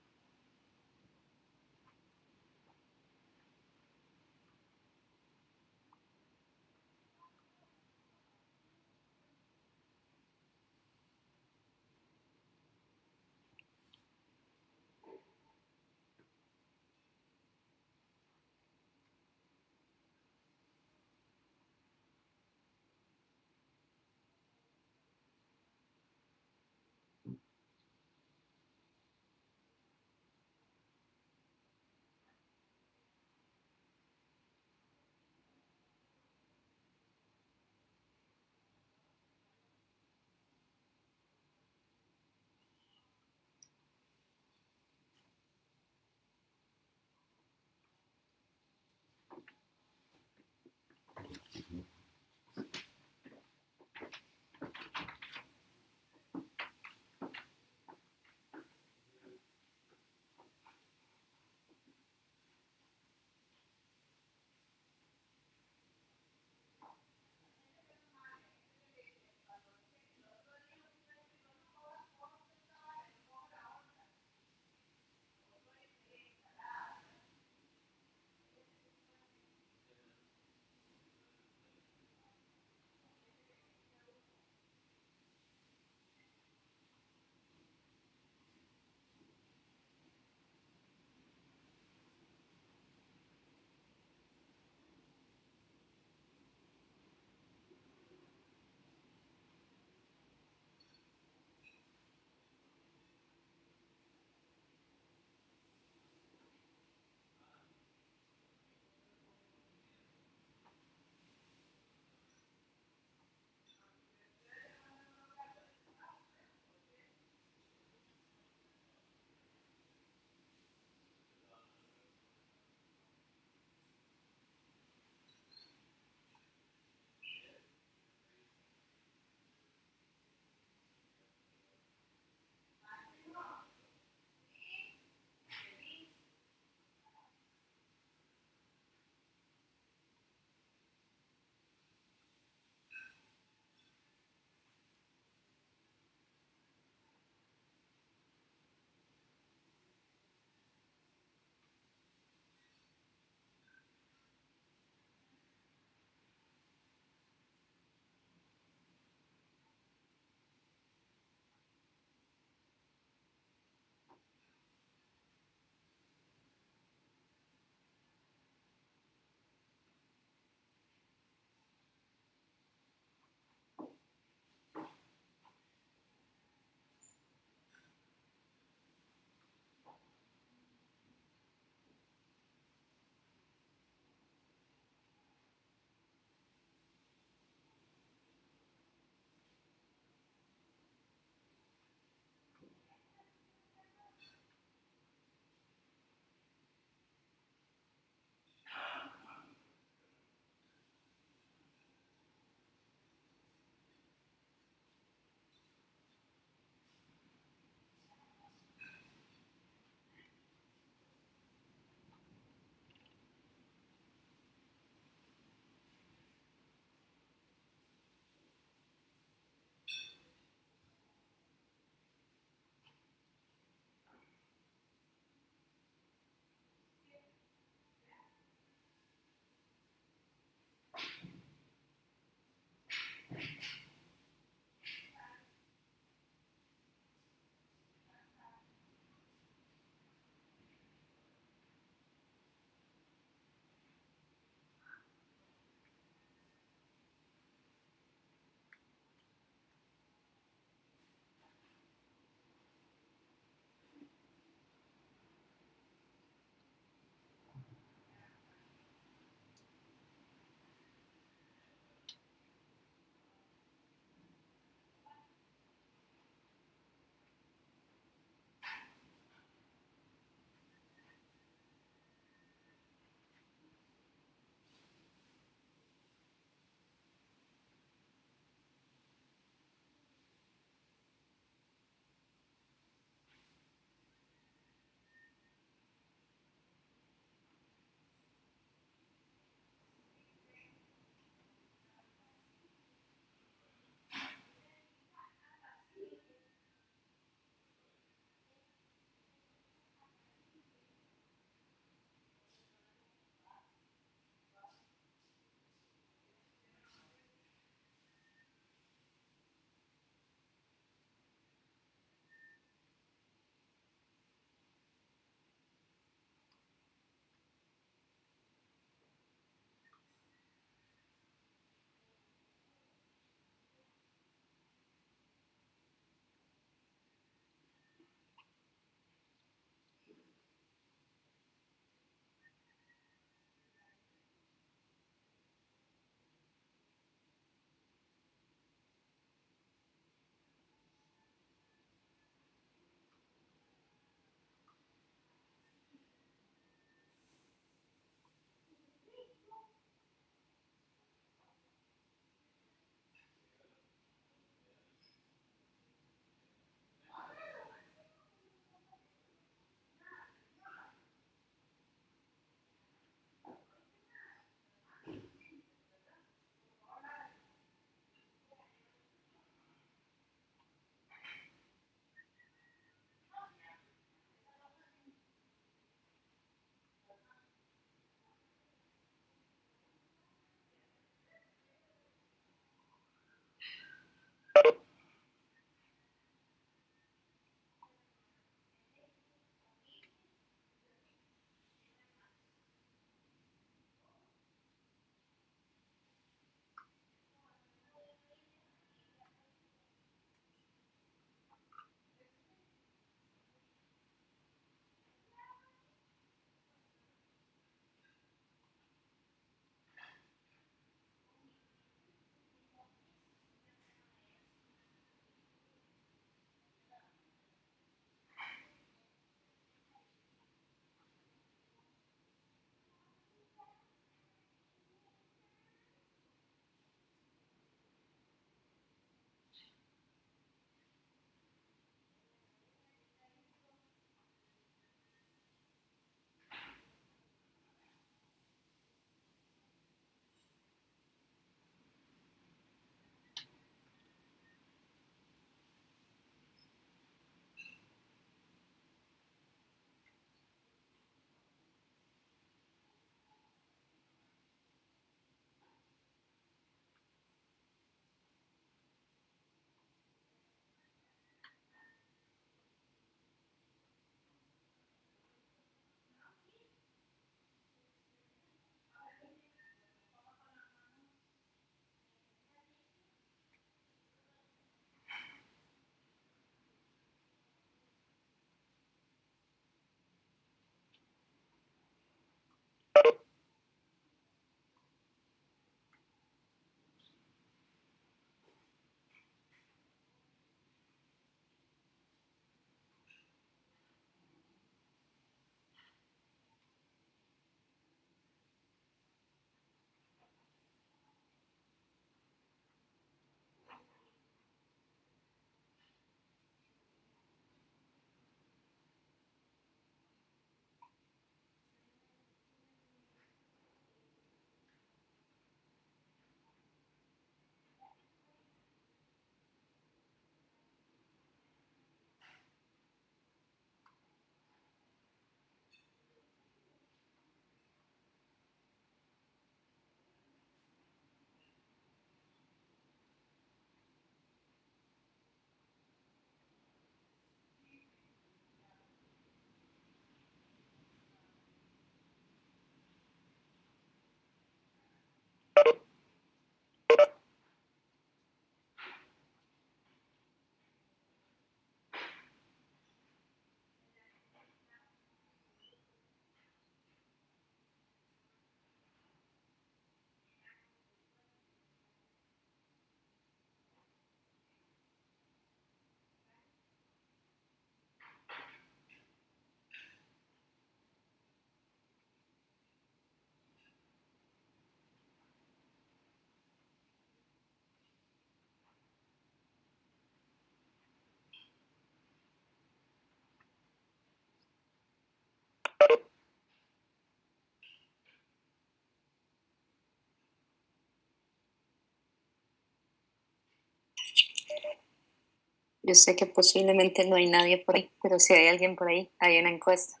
Yo sé que posiblemente no hay nadie por ahí, pero si hay alguien por ahí, hay una encuesta.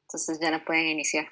Entonces ya la pueden iniciar.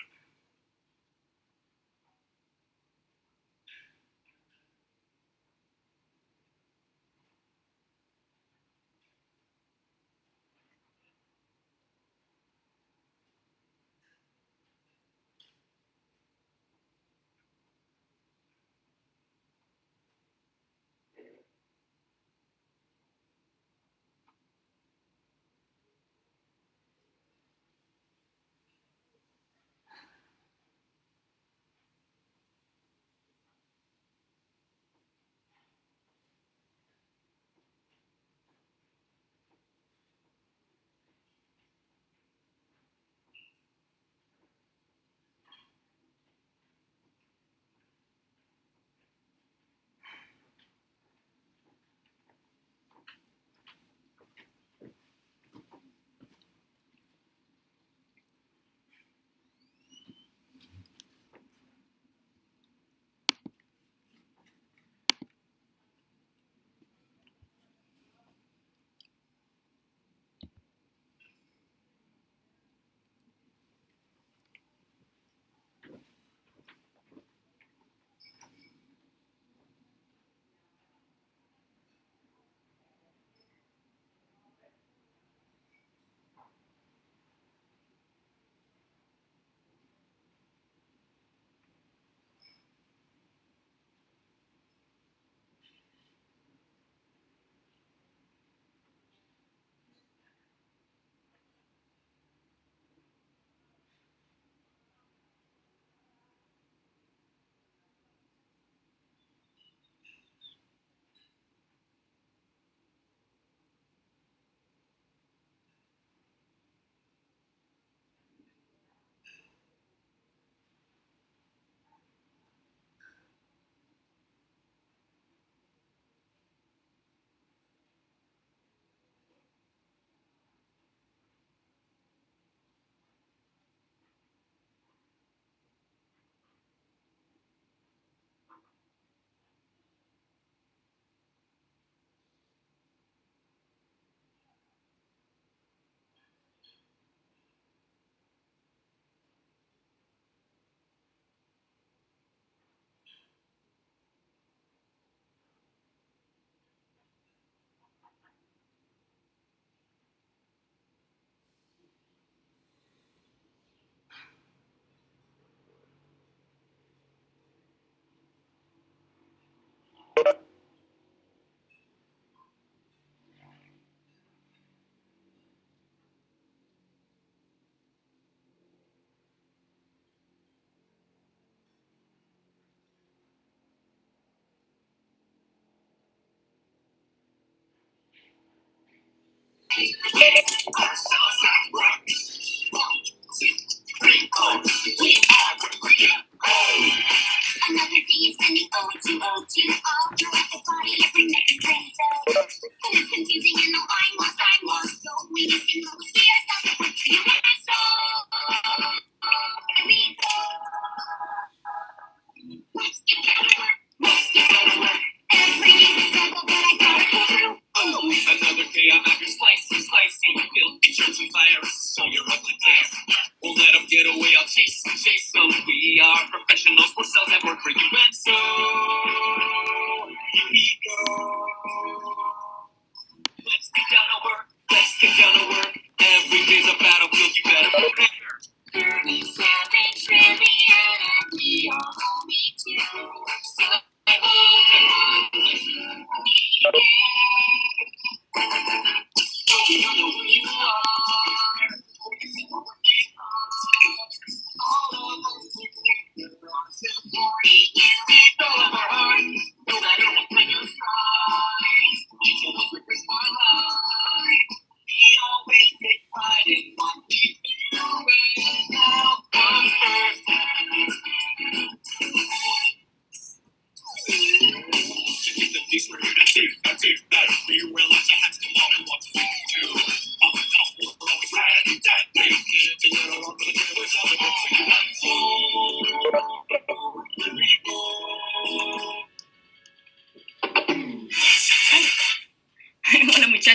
Another day, another slice and slicing. Feel get your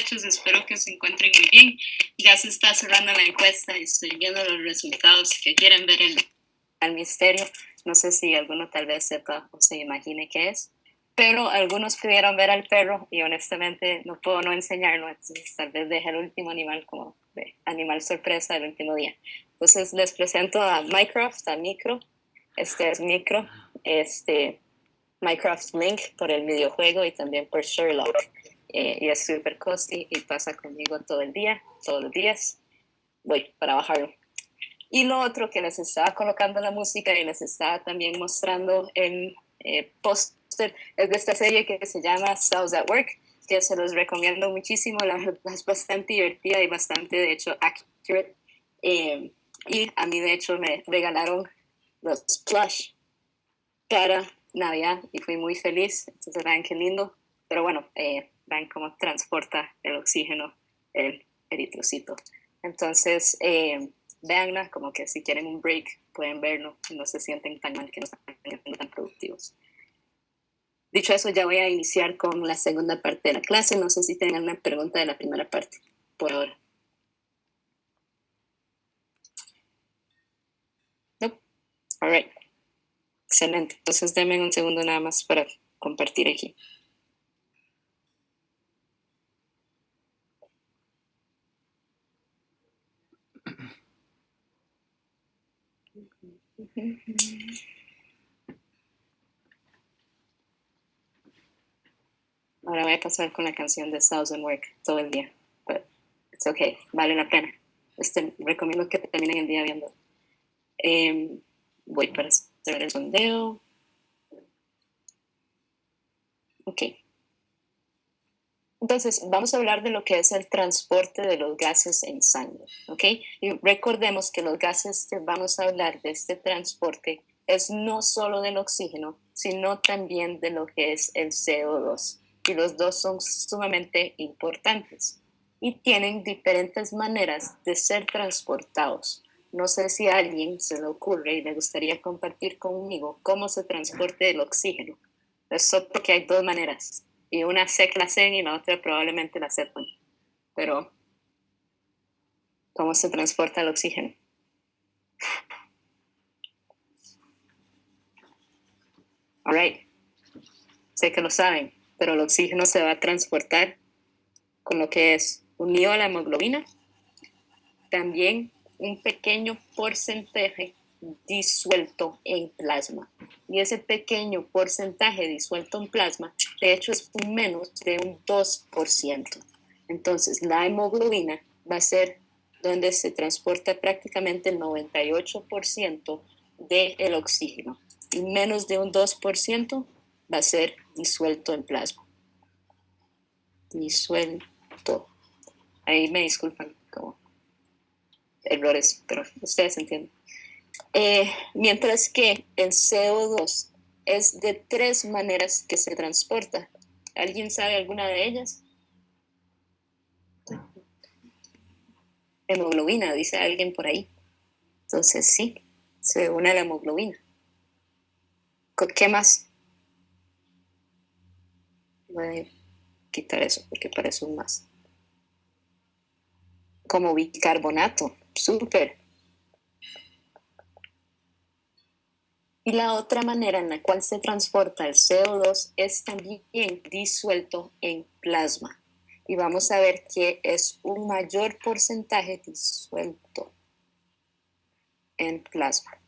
muchachos, espero que se encuentren muy bien. Ya se está cerrando la encuesta y estoy viendo los resultados que quieren ver en el misterio. No sé si alguno tal vez sepa o se imagine qué es, pero algunos pudieron ver al perro y honestamente no puedo no enseñarlo, entonces tal vez deje el último animal como de animal sorpresa del último día. Entonces les presento a Minecraft, a Micro. Este es Micro, Minecraft Link por el videojuego y también por Sherlock. Y es súper costly y pasa conmigo todo el día, todos los días. Voy para bajarlo. Y lo otro que les estaba colocando la música y les estaba también mostrando en póster es de esta serie que se llama Styles at Work, que se los recomiendo muchísimo, la verdad es bastante divertida y bastante, de hecho, accurate. Y a mí, de hecho, me regalaron los plush para Navidad y fui muy feliz. Entonces, vean qué lindo. Pero bueno, vean cómo transporta el oxígeno el eritrocito. Entonces, veanla como que si quieren un break pueden verlo y no se sienten tan mal que no están siendo tan productivos. Dicho eso, ya voy a iniciar con la segunda parte de la clase. No sé si tengan una pregunta de la primera parte por ahora. Nope. All right. Excelente. Entonces, denme un segundo nada más para compartir aquí. Ahora voy a pasar con la canción de Thousand Work todo el día. But it's okay, vale la pena. Recomiendo que terminen el día viendo. Voy para hacer el sondeo. Ok. Entonces, vamos a hablar de lo que es el transporte de los gases en sangre, ¿ok? Y recordemos que los gases que vamos a hablar de este transporte es no solo del oxígeno, sino también de lo que es el CO2. Y los dos son sumamente importantes y tienen diferentes maneras de ser transportados. No sé si a alguien se le ocurre y le gustaría compartir conmigo cómo se transporta el oxígeno. Eso porque hay dos maneras y una sé que la sé y la otra probablemente la sepan. Pero, ¿cómo se transporta el oxígeno? All right. Sé que lo saben, pero el oxígeno se va a transportar con lo que es unido a la hemoglobina, también un pequeño porcentaje disuelto en plasma. Y ese pequeño porcentaje disuelto en plasma, de hecho, es menos de un 2%. Entonces, la hemoglobina va a ser donde se transporta prácticamente el 98% del oxígeno. Y menos de un 2% va a ser disuelto en plasma. Disuelto. Ahí me disculpan, como errores, pero ustedes entienden. Mientras que el CO2 es de 3 maneras que se transporta. ¿Alguien sabe alguna de ellas? Hemoglobina, dice alguien por ahí. Entonces sí, se une a la hemoglobina. ¿Qué más? Voy a quitar eso porque parece un más. Como bicarbonato, súper. Y la otra manera en la cual se transporta el CO2 es también disuelto en plasma. Y vamos a ver que es un mayor porcentaje disuelto en plasma,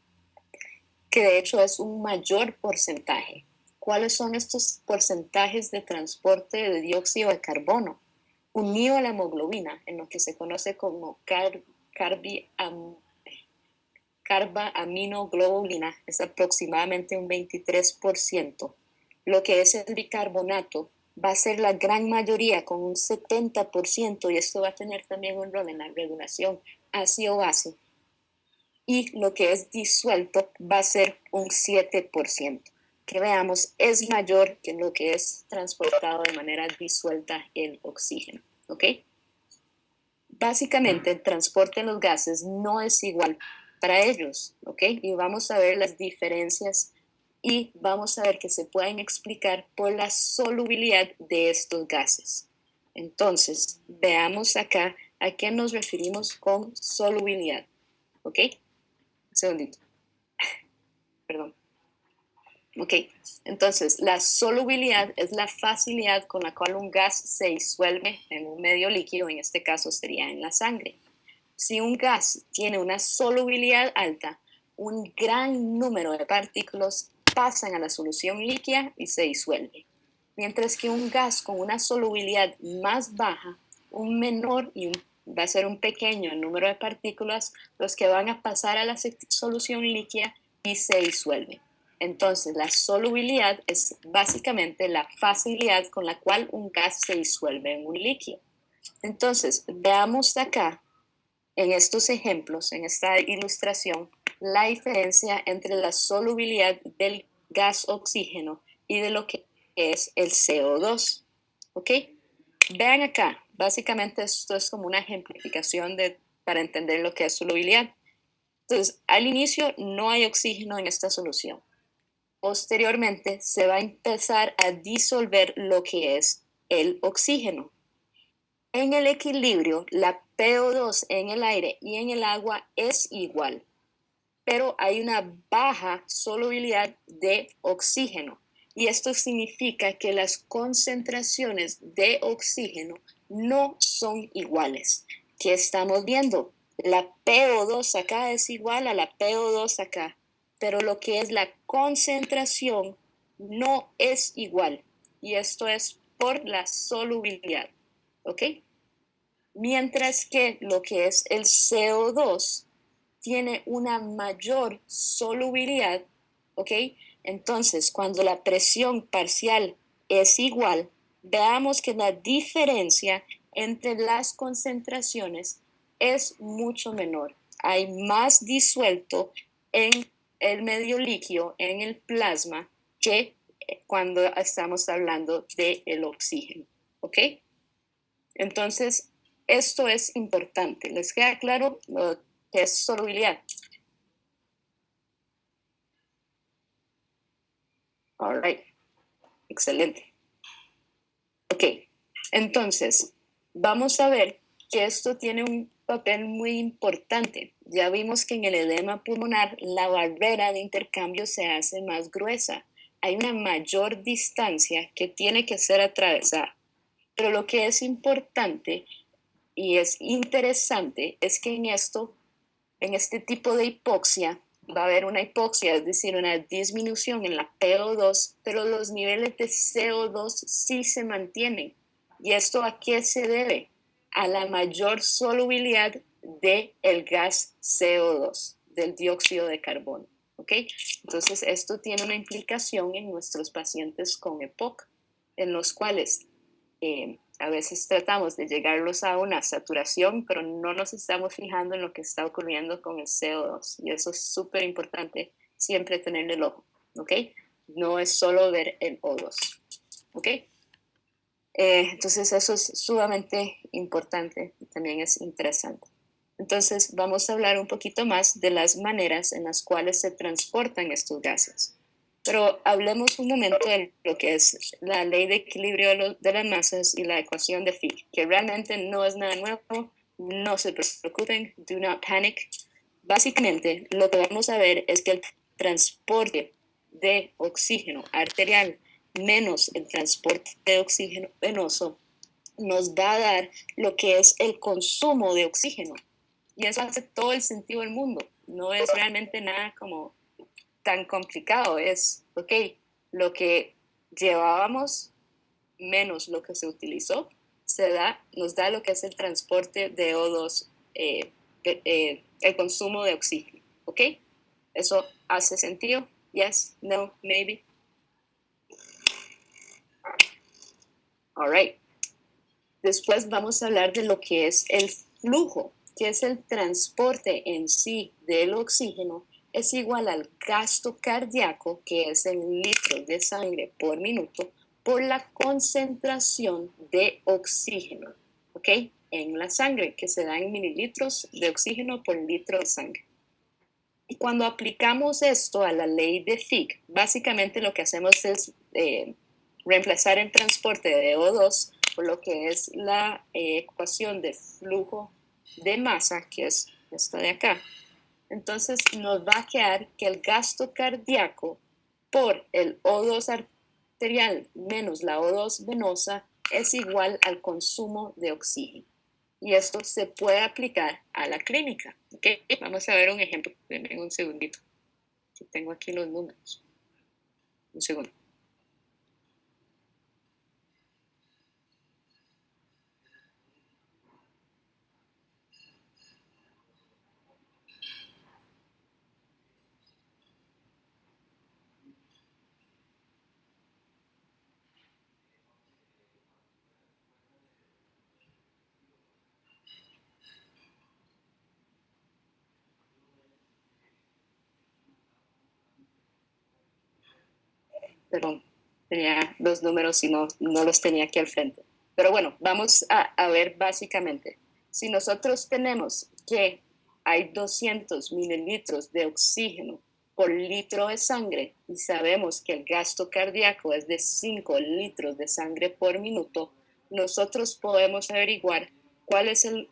que de hecho es un mayor porcentaje. ¿Cuáles son estos porcentajes de transporte de dióxido de carbono? Unido a la hemoglobina, en lo que se conoce como carba-aminoglobulina, es aproximadamente un 23%. Lo que es el bicarbonato va a ser la gran mayoría con un 70%, y esto va a tener también un rol en la regulación ácido-base. Y lo que es disuelto va a ser un 7%, que veamos es mayor que lo que es transportado de manera disuelta el oxígeno, ¿ok? Básicamente el transporte de los gases no es igual para ellos, ¿ok? Y vamos a ver las diferencias y vamos a ver que se pueden explicar por la solubilidad de estos gases. Entonces, veamos acá a qué nos referimos con solubilidad. ¿Ok? Un segundito. Perdón. Ok, entonces la solubilidad es la facilidad con la cual un gas se disuelve en un medio líquido, en este caso sería en la sangre. Si un gas tiene una solubilidad alta, un gran número de partículas pasan a la solución líquida y se disuelve. Mientras que un gas con una solubilidad más baja, un menor va a ser un pequeño número de partículas los que van a pasar a la solución líquida y se disuelven. Entonces, la solubilidad es básicamente la facilidad con la cual un gas se disuelve en un líquido. Entonces, veamos acá, en estos ejemplos, en esta ilustración, la diferencia entre la solubilidad del gas oxígeno y de lo que es el CO2. ¿Ok? Vean acá, básicamente esto es como una ejemplificación para entender lo que es solubilidad. Entonces, al inicio no hay oxígeno en esta solución. Posteriormente se va a empezar a disolver lo que es el oxígeno. En el equilibrio, la PO2 en el aire y en el agua es igual, pero hay una baja solubilidad de oxígeno. Y esto significa que las concentraciones de oxígeno no son iguales. ¿Qué estamos viendo? La PO2 acá es igual a la PO2 acá, pero lo que es la concentración no es igual. Y esto es por la solubilidad. ¿Ok? Mientras que lo que es el CO2 tiene una mayor solubilidad, ¿ok? Entonces, cuando la presión parcial es igual, veamos que la diferencia entre las concentraciones es mucho menor. Hay más disuelto en el medio líquido, en el plasma, que cuando estamos hablando del oxígeno, ¿ok? Entonces, esto es importante. ¿Les queda claro lo que es solubilidad? All right. Excelente. Ok. Entonces, vamos a ver que esto tiene un papel muy importante. Ya vimos que en el edema pulmonar la barrera de intercambio se hace más gruesa. Hay una mayor distancia que tiene que ser atravesada. Pero lo que es importante y es interesante es que en este tipo de hipoxia, va a haber una hipoxia, es decir, una disminución en la PO2, pero los niveles de CO2 sí se mantienen. ¿Y esto a qué se debe? A la mayor solubilidad del gas CO2, del dióxido de carbono. ¿Ok? Entonces, esto tiene una implicación en nuestros pacientes con EPOC, en los cuales a veces tratamos de llegarlos a una saturación, pero no nos estamos fijando en lo que está ocurriendo con el CO2. Y eso es súper importante, siempre tenerle el ojo, ¿ok? No es solo ver el O2, ¿ok? Entonces eso es sumamente importante y también es interesante. Entonces vamos a hablar un poquito más de las maneras en las cuales se transportan estos gases. Pero hablemos un momento de lo que es la ley de equilibrio de las masas y la ecuación de Fick, que realmente no es nada nuevo, no se preocupen, do not panic. Básicamente, lo que vamos a ver es que el transporte de oxígeno arterial menos el transporte de oxígeno venoso nos va a dar lo que es el consumo de oxígeno. Y eso hace todo el sentido del mundo. No es realmente nada como tan complicado. Es, ok, lo que llevábamos menos lo que se utilizó, nos da lo que es el transporte de O2, el consumo de oxígeno. ¿Ok? ¿Eso hace sentido? Yes, no, maybe. All right. Después vamos a hablar de lo que es el flujo, que es el transporte en sí del oxígeno, es igual al gasto cardíaco, que es en litros de sangre por minuto, por la concentración de oxígeno, ¿ok? En la sangre, que se da en mililitros de oxígeno por litro de sangre. Y cuando aplicamos esto a la ley de Fick, básicamente lo que hacemos es reemplazar el transporte de O2 por lo que es la ecuación de flujo de masa, que es esta de acá, entonces nos va a quedar que el gasto cardíaco por el O2 arterial menos la O2 venosa es igual al consumo de oxígeno. Y esto se puede aplicar a la clínica. ¿Okay? Vamos a ver un ejemplo. Denme un segundito. Que tengo aquí los números. Un segundo. Perdón, tenía los números y no los tenía aquí al frente. Pero bueno, vamos a ver básicamente. Si nosotros tenemos que hay 200 mililitros de oxígeno por litro de sangre y sabemos que el gasto cardíaco es de 5 litros de sangre por minuto, nosotros podemos averiguar cuál es el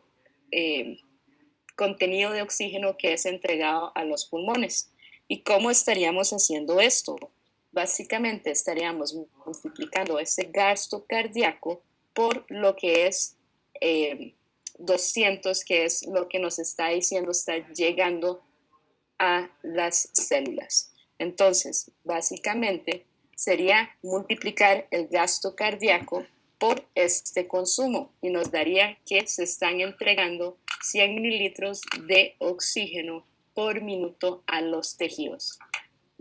contenido de oxígeno que es entregado a los pulmones. ¿Y cómo estaríamos haciendo esto? Básicamente estaríamos multiplicando ese gasto cardíaco por lo que es 200, que es lo que nos está diciendo está llegando a las células. Entonces, básicamente sería multiplicar el gasto cardíaco por este consumo y nos daría que se están entregando 100 mililitros de oxígeno por minuto a los tejidos.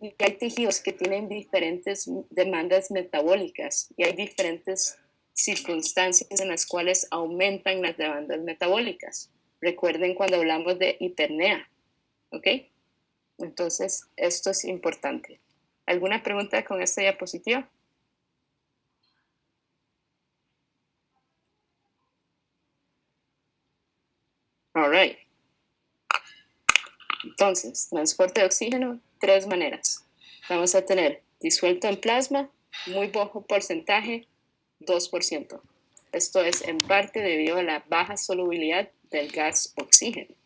Y hay tejidos que tienen diferentes demandas metabólicas y hay diferentes circunstancias en las cuales aumentan las demandas metabólicas. Recuerden cuando hablamos de hipernea, ¿ok? Entonces, esto es importante. ¿Alguna pregunta con esta diapositiva? All right. Entonces, transporte de oxígeno, 3 maneras. Vamos a tener disuelto en plasma, muy bajo porcentaje, 2%. Esto es en parte debido a la baja solubilidad del gas oxígeno.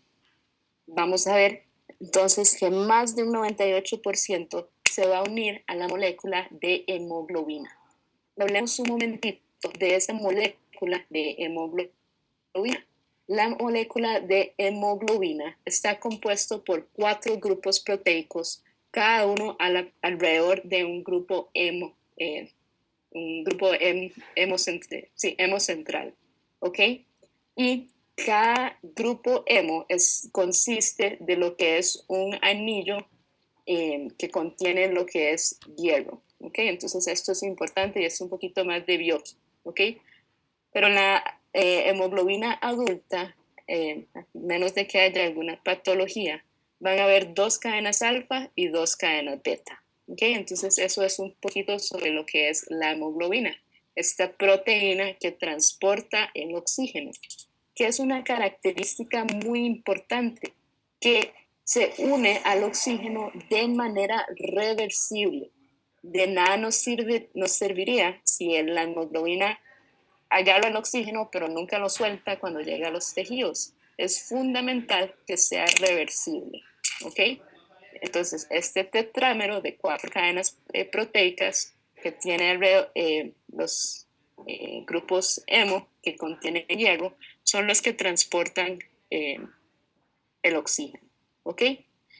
Vamos a ver entonces que más de un 98% se va a unir a la molécula de hemoglobina. Hablemos un momentito de esa molécula de hemoglobina. La molécula de hemoglobina está compuesto por 4 grupos proteicos, cada uno alrededor de un grupo hemocentral, ¿ok? Y cada grupo hemo consiste de lo que es un anillo que contiene lo que es hierro, ¿ok? Entonces esto es importante y es un poquito más de biología, ¿ok? Pero la hemoglobina adulta, menos de que haya alguna patología, van a haber 2 cadenas alfa y 2 cadenas beta. ¿Okay? Entonces eso es un poquito sobre lo que es la hemoglobina, esta proteína que transporta el oxígeno, que es una característica muy importante, que se une al oxígeno de manera reversible. De nada nos serviría si la hemoglobina agarra el oxígeno, pero nunca lo suelta cuando llega a los tejidos. Es fundamental que sea reversible, ¿ok? Entonces, este tetrámero de 4 cadenas proteicas que tiene los grupos hemo que contienen hierro son los que transportan el oxígeno, ¿ok?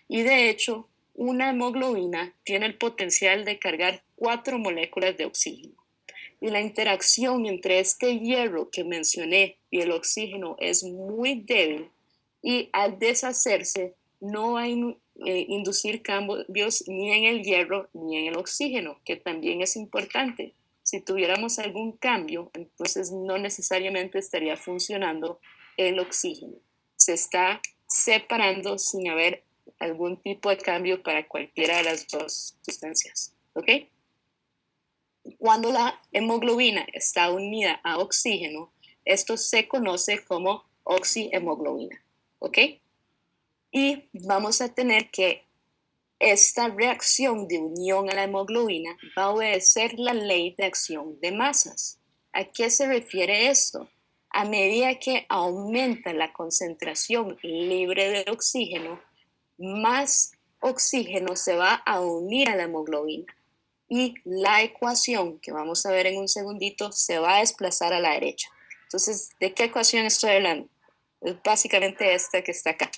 Y de hecho, una hemoglobina tiene el potencial de cargar 4 moléculas de oxígeno. Y la interacción entre este hierro que mencioné y el oxígeno es muy débil y al deshacerse no va a inducir cambios ni en el hierro ni en el oxígeno, que también es importante. Si tuviéramos algún cambio, entonces no necesariamente estaría funcionando el oxígeno. Se está separando sin haber algún tipo de cambio para cualquiera de las dos sustancias. ¿Ok? Cuando la hemoglobina está unida a oxígeno, esto se conoce como oxihemoglobina, ¿ok? Y vamos a tener que esta reacción de unión a la hemoglobina va a obedecer la ley de acción de masas. ¿A qué se refiere esto? A medida que aumenta la concentración libre de oxígeno, más oxígeno se va a unir a la hemoglobina y la ecuación que vamos a ver en un segundito se va a desplazar a la derecha. Entonces, ¿de qué ecuación estoy hablando? Es básicamente esta que está acá.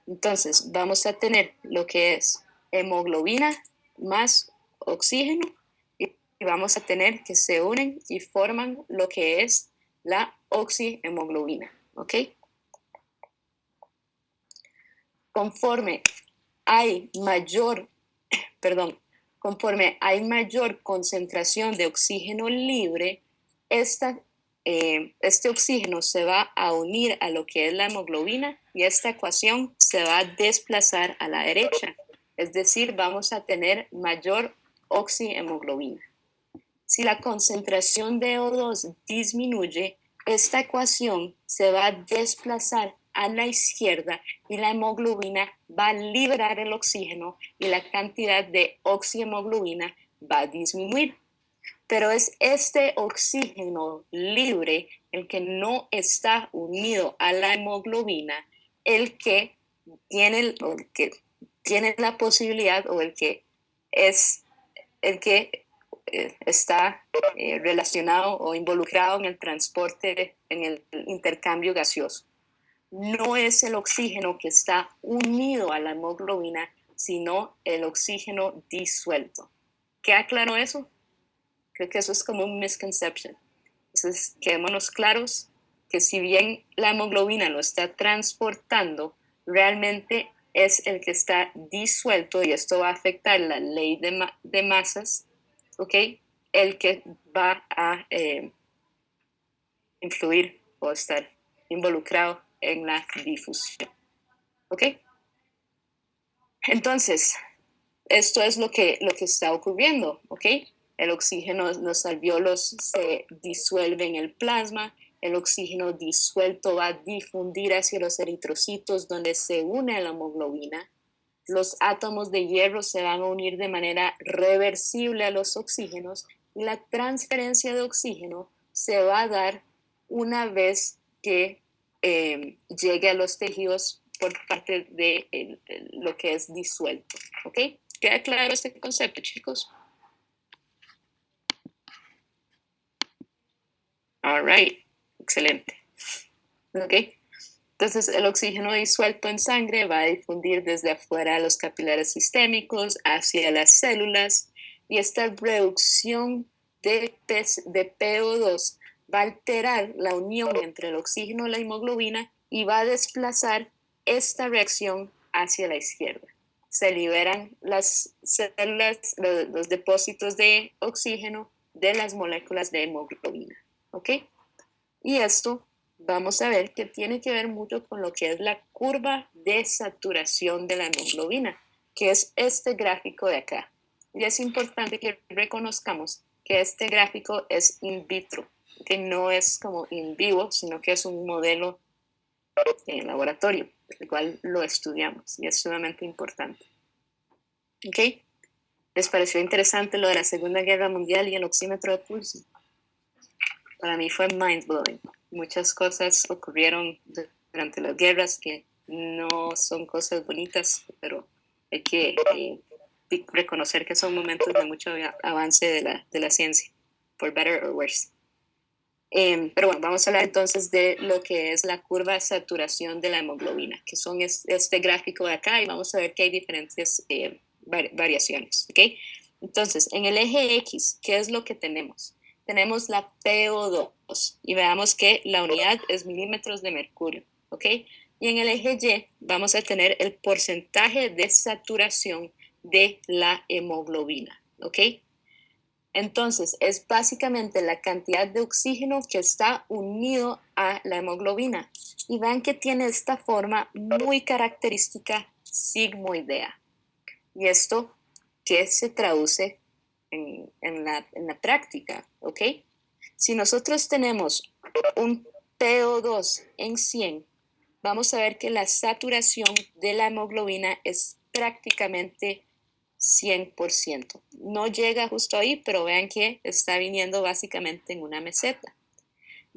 Entonces, vamos a tener lo que es hemoglobina más oxígeno y vamos a tener que se unen y forman lo que es la oxihemoglobina, ¿ok? Conforme hay mayor, perdón, conforme hay mayor concentración de oxígeno libre, este oxígeno se va a unir a lo que es la hemoglobina y esta ecuación se va a desplazar a la derecha. Es decir, vamos a tener mayor oxihemoglobina. Si la concentración de O2 disminuye, esta ecuación se va a desplazar a la izquierda y la hemoglobina va a liberar el oxígeno y la cantidad de oxihemoglobina va a disminuir. Pero es este oxígeno libre, el que no está unido a la hemoglobina, el que tiene la posibilidad o el que es el que está relacionado o involucrado en el transporte, en el intercambio gaseoso. No es el oxígeno que está unido a la hemoglobina, sino el oxígeno disuelto. ¿Queda claro eso? Creo que eso es como un misconception. Entonces, quedémonos claros que si bien la hemoglobina lo está transportando, realmente es el que está disuelto y esto va a afectar la ley de masas, ¿ok? El que va a influir o estar involucrado en la difusión, ¿ok? Entonces, esto es lo que está ocurriendo, ¿ok? El oxígeno, los alvéolos se disuelven en el plasma, el oxígeno disuelto va a difundir hacia los eritrocitos donde se une a la hemoglobina. Los átomos de hierro se van a unir de manera reversible a los oxígenos y la transferencia de oxígeno se va a dar una vez que llegue a los tejidos por parte de lo que es disuelto, ¿ok? ¿Queda claro este concepto, chicos? All right, excelente. ¿Ok? Entonces, el oxígeno disuelto en sangre va a difundir desde afuera de los capilares sistémicos hacia las células y esta reducción de PO2 va a alterar la unión entre el oxígeno y la hemoglobina y va a desplazar esta reacción hacia la izquierda. Se liberan las células, los depósitos de oxígeno de las moléculas de hemoglobina. ¿Ok? Y esto vamos a ver que tiene que ver mucho con lo que es la curva de saturación de la hemoglobina, que es este gráfico de acá. Y es importante que reconozcamos que este gráfico es in vitro, que no es como in vivo, sino que es un modelo en laboratorio, el cual lo estudiamos y es sumamente importante. ¿Ok? ¿Les pareció interesante lo de la Segunda Guerra Mundial y el oxímetro de pulso? Para mí fue mind-blowing. Muchas cosas ocurrieron durante las guerras que no son cosas bonitas, pero hay que reconocer que son momentos de mucho avance de la ciencia, for better or worse. Pero bueno, vamos a hablar entonces de lo que es la curva de saturación de la hemoglobina, que son este gráfico de acá, y vamos a ver que hay diferentes variaciones, ¿ok? Entonces, en el eje X, ¿qué es lo que tenemos? Tenemos la PO2 y veamos que la unidad es milímetros de mercurio, ¿ok? Y en el eje Y vamos a tener el porcentaje de saturación de la hemoglobina, ¿ok? Entonces, es básicamente la cantidad de oxígeno que está unido a la hemoglobina. Y vean que tiene esta forma muy característica sigmoidea. Y esto que se traduce en la práctica, ¿ok? Si nosotros tenemos un PO2 en 100, vamos a ver que la saturación de la hemoglobina es prácticamente 100%. No llega justo ahí, pero vean que está viniendo básicamente en una meseta.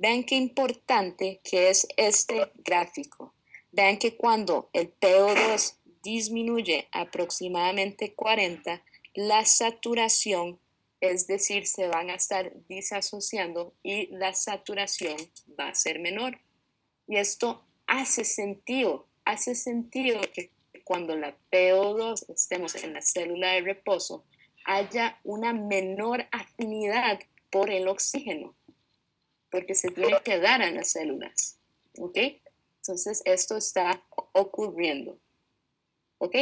Vean qué importante que es este gráfico. Vean que cuando el PO2 disminuye aproximadamente 40, la saturación, es decir, se van a estar disasociando y la saturación va a ser menor. Y esto hace sentido que cuando la PO2 estemos en la célula de reposo, haya una menor afinidad por el oxígeno, porque se tiene que dar a las células, ¿ok? Entonces, esto está ocurriendo, ¿ok?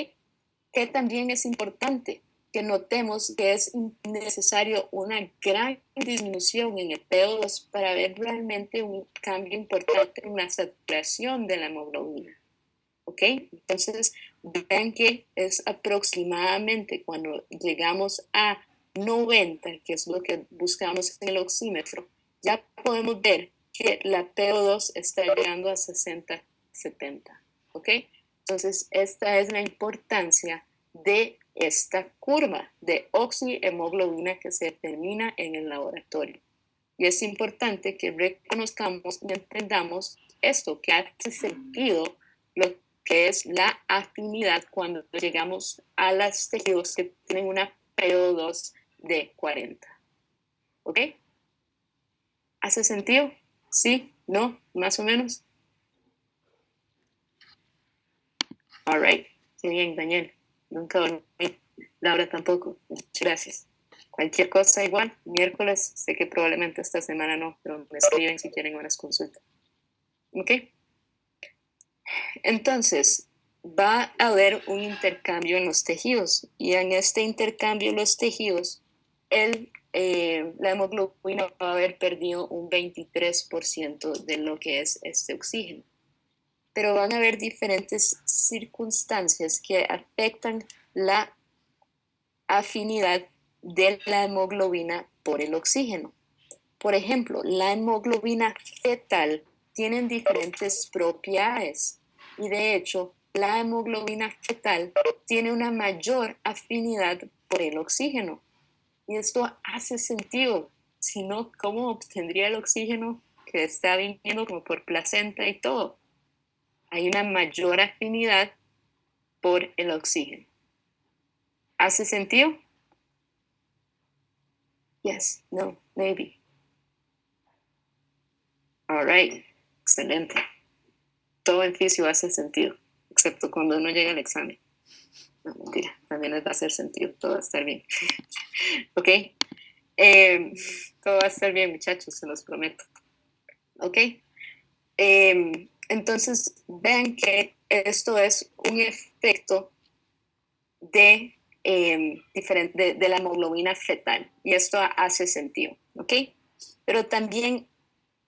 Que también es importante que notemos que es necesario una gran disminución en el PO2 para ver realmente un cambio importante en la saturación de la hemoglobina, ¿ok? Entonces, vean que es aproximadamente cuando llegamos a 90, que es lo que buscamos en el oxímetro, ya podemos ver que la PO2 está llegando a 60, 70, ¿ok? Entonces, esta es la importancia de esta curva de oxihemoglobina que se determina en el laboratorio. Y es importante que reconozcamos y entendamos esto, que hace sentido lo que es la afinidad cuando llegamos a los tejidos que tienen una PO2 de 40. ¿Ok? ¿Hace sentido? ¿Sí? ¿No? ¿Más o menos? All right. Qué bien, Daniel. Nunca dormí. Laura tampoco. Muchas gracias. Cualquier cosa igual, miércoles, sé que probablemente esta semana no, pero me escriben si quieren unas consultas. ¿Ok? Entonces, va a haber un intercambio en los tejidos y en este intercambio en los tejidos, la hemoglobina va a haber perdido un 23% de lo que es este oxígeno. Pero van a haber diferentes circunstancias que afectan la afinidad de la hemoglobina por el oxígeno. Por ejemplo, la hemoglobina fetal tiene diferentes propiedades y de hecho la hemoglobina fetal tiene una mayor afinidad por el oxígeno. Y esto hace sentido, si no, ¿cómo obtendría el oxígeno que está viniendo como por placenta y todo? Hay una mayor afinidad por el oxígeno. ¿Hace sentido? Yes, no, maybe. All right, excelente. Todo en fisio hace sentido, excepto cuando uno llega al examen. No, mentira, también les va a hacer sentido, todo va a estar bien. ¿Ok? Todo va a estar bien, muchachos, se los prometo. ¿Ok? Entonces, vean que esto es un efecto de, de la hemoglobina fetal, y esto hace sentido. ¿Ok? Pero también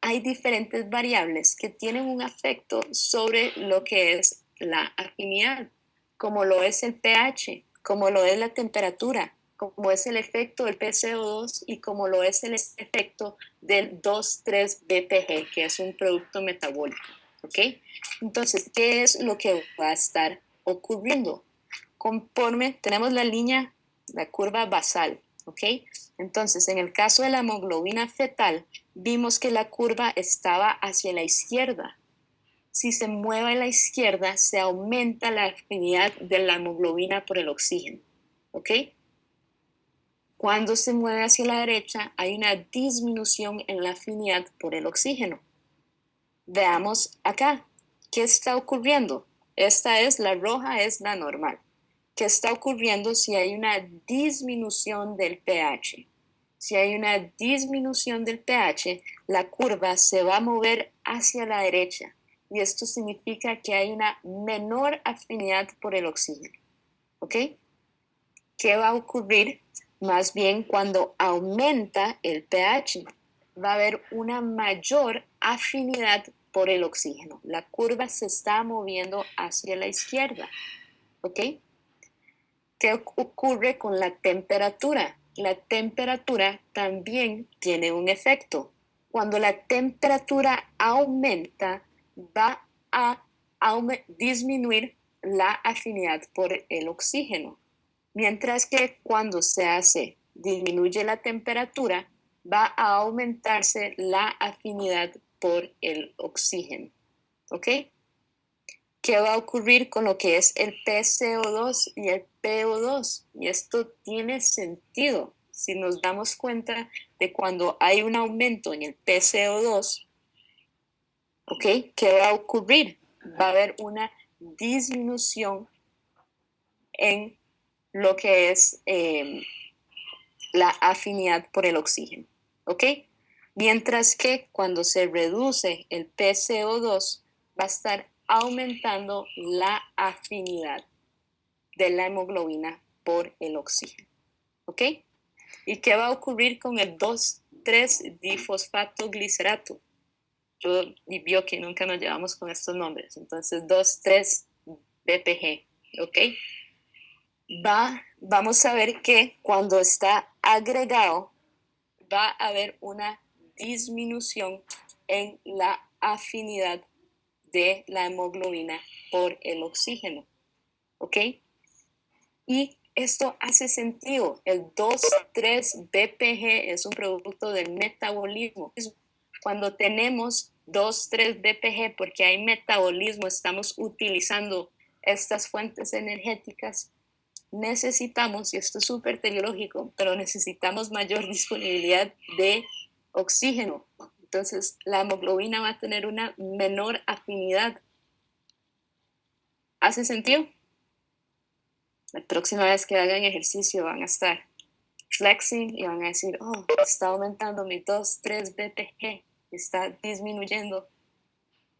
hay diferentes variables que tienen un efecto sobre lo que es la afinidad, como lo es el pH, como lo es la temperatura, como es el efecto del PCO2 y como lo es el efecto del 2,3-BPG, que es un producto metabólico. ¿Ok? Entonces, ¿qué es lo que va a estar ocurriendo? Conforme tenemos la línea, la curva basal, ¿ok? Entonces, en el caso de la hemoglobina fetal, vimos que la curva estaba hacia la izquierda. Si se mueve a la izquierda, se aumenta la afinidad de la hemoglobina por el oxígeno, ¿ok? Cuando se mueve hacia la derecha, hay una disminución en la afinidad por el oxígeno. Veamos acá, ¿qué está ocurriendo? Esta es la roja, es la normal. ¿Qué está ocurriendo si hay una disminución del pH? Si hay una disminución del pH, la curva se va a mover hacia la derecha y esto significa que hay una menor afinidad por el oxígeno. ¿Ok? ¿Qué va a ocurrir? Más bien cuando aumenta el pH, va a haber una mayor afinidad por el oxígeno. La curva se está moviendo hacia la izquierda. ¿Ok? ¿Qué ocurre con la temperatura? La temperatura también tiene un efecto. Cuando la temperatura aumenta, va a disminuir la afinidad por el oxígeno. Mientras que cuando disminuye la temperatura, va a aumentarse la afinidad por el oxígeno, ¿ok? ¿Qué va a ocurrir con lo que es el PCO2 y el PO2? Y esto tiene sentido si nos damos cuenta de cuando hay un aumento en el PCO2, ¿ok? ¿Qué va a ocurrir? Va a haber una disminución en lo que es la afinidad por el oxígeno, ¿ok? Mientras que cuando se reduce el PCO2 va a estar aumentando la afinidad de la hemoglobina por el oxígeno, ¿ok? ¿Y qué va a ocurrir con el 2,3-difosfatoglicerato? Yo vio que nunca nos llevamos con estos nombres, entonces 2,3-BPG, ¿ok? Vamos a ver que cuando está agregado va a haber una disminución en la afinidad de la hemoglobina por el oxígeno, ¿ok? Y esto hace sentido. El 2,3-BPG es un producto del metabolismo. Cuando tenemos 2,3-BPG, porque hay metabolismo, estamos utilizando estas fuentes energéticas, necesitamos, y esto es súper teleológico, pero necesitamos mayor disponibilidad de oxígeno. Entonces, la hemoglobina va a tener una menor afinidad. ¿Hace sentido? La próxima vez que hagan ejercicio van a estar flexing y van a decir, oh, está aumentando mi 2,3-BPG, está disminuyendo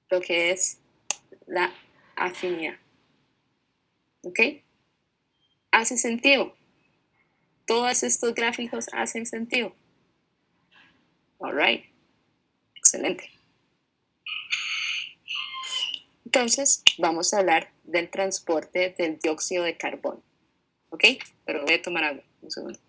lo que es la afinidad. ¿Ok? ¿Hace sentido? Todos estos gráficos hacen sentido. All right. Excelente. Entonces, vamos a hablar del transporte del dióxido de carbono. ¿Ok? Pero voy a tomar agua. Un segundo.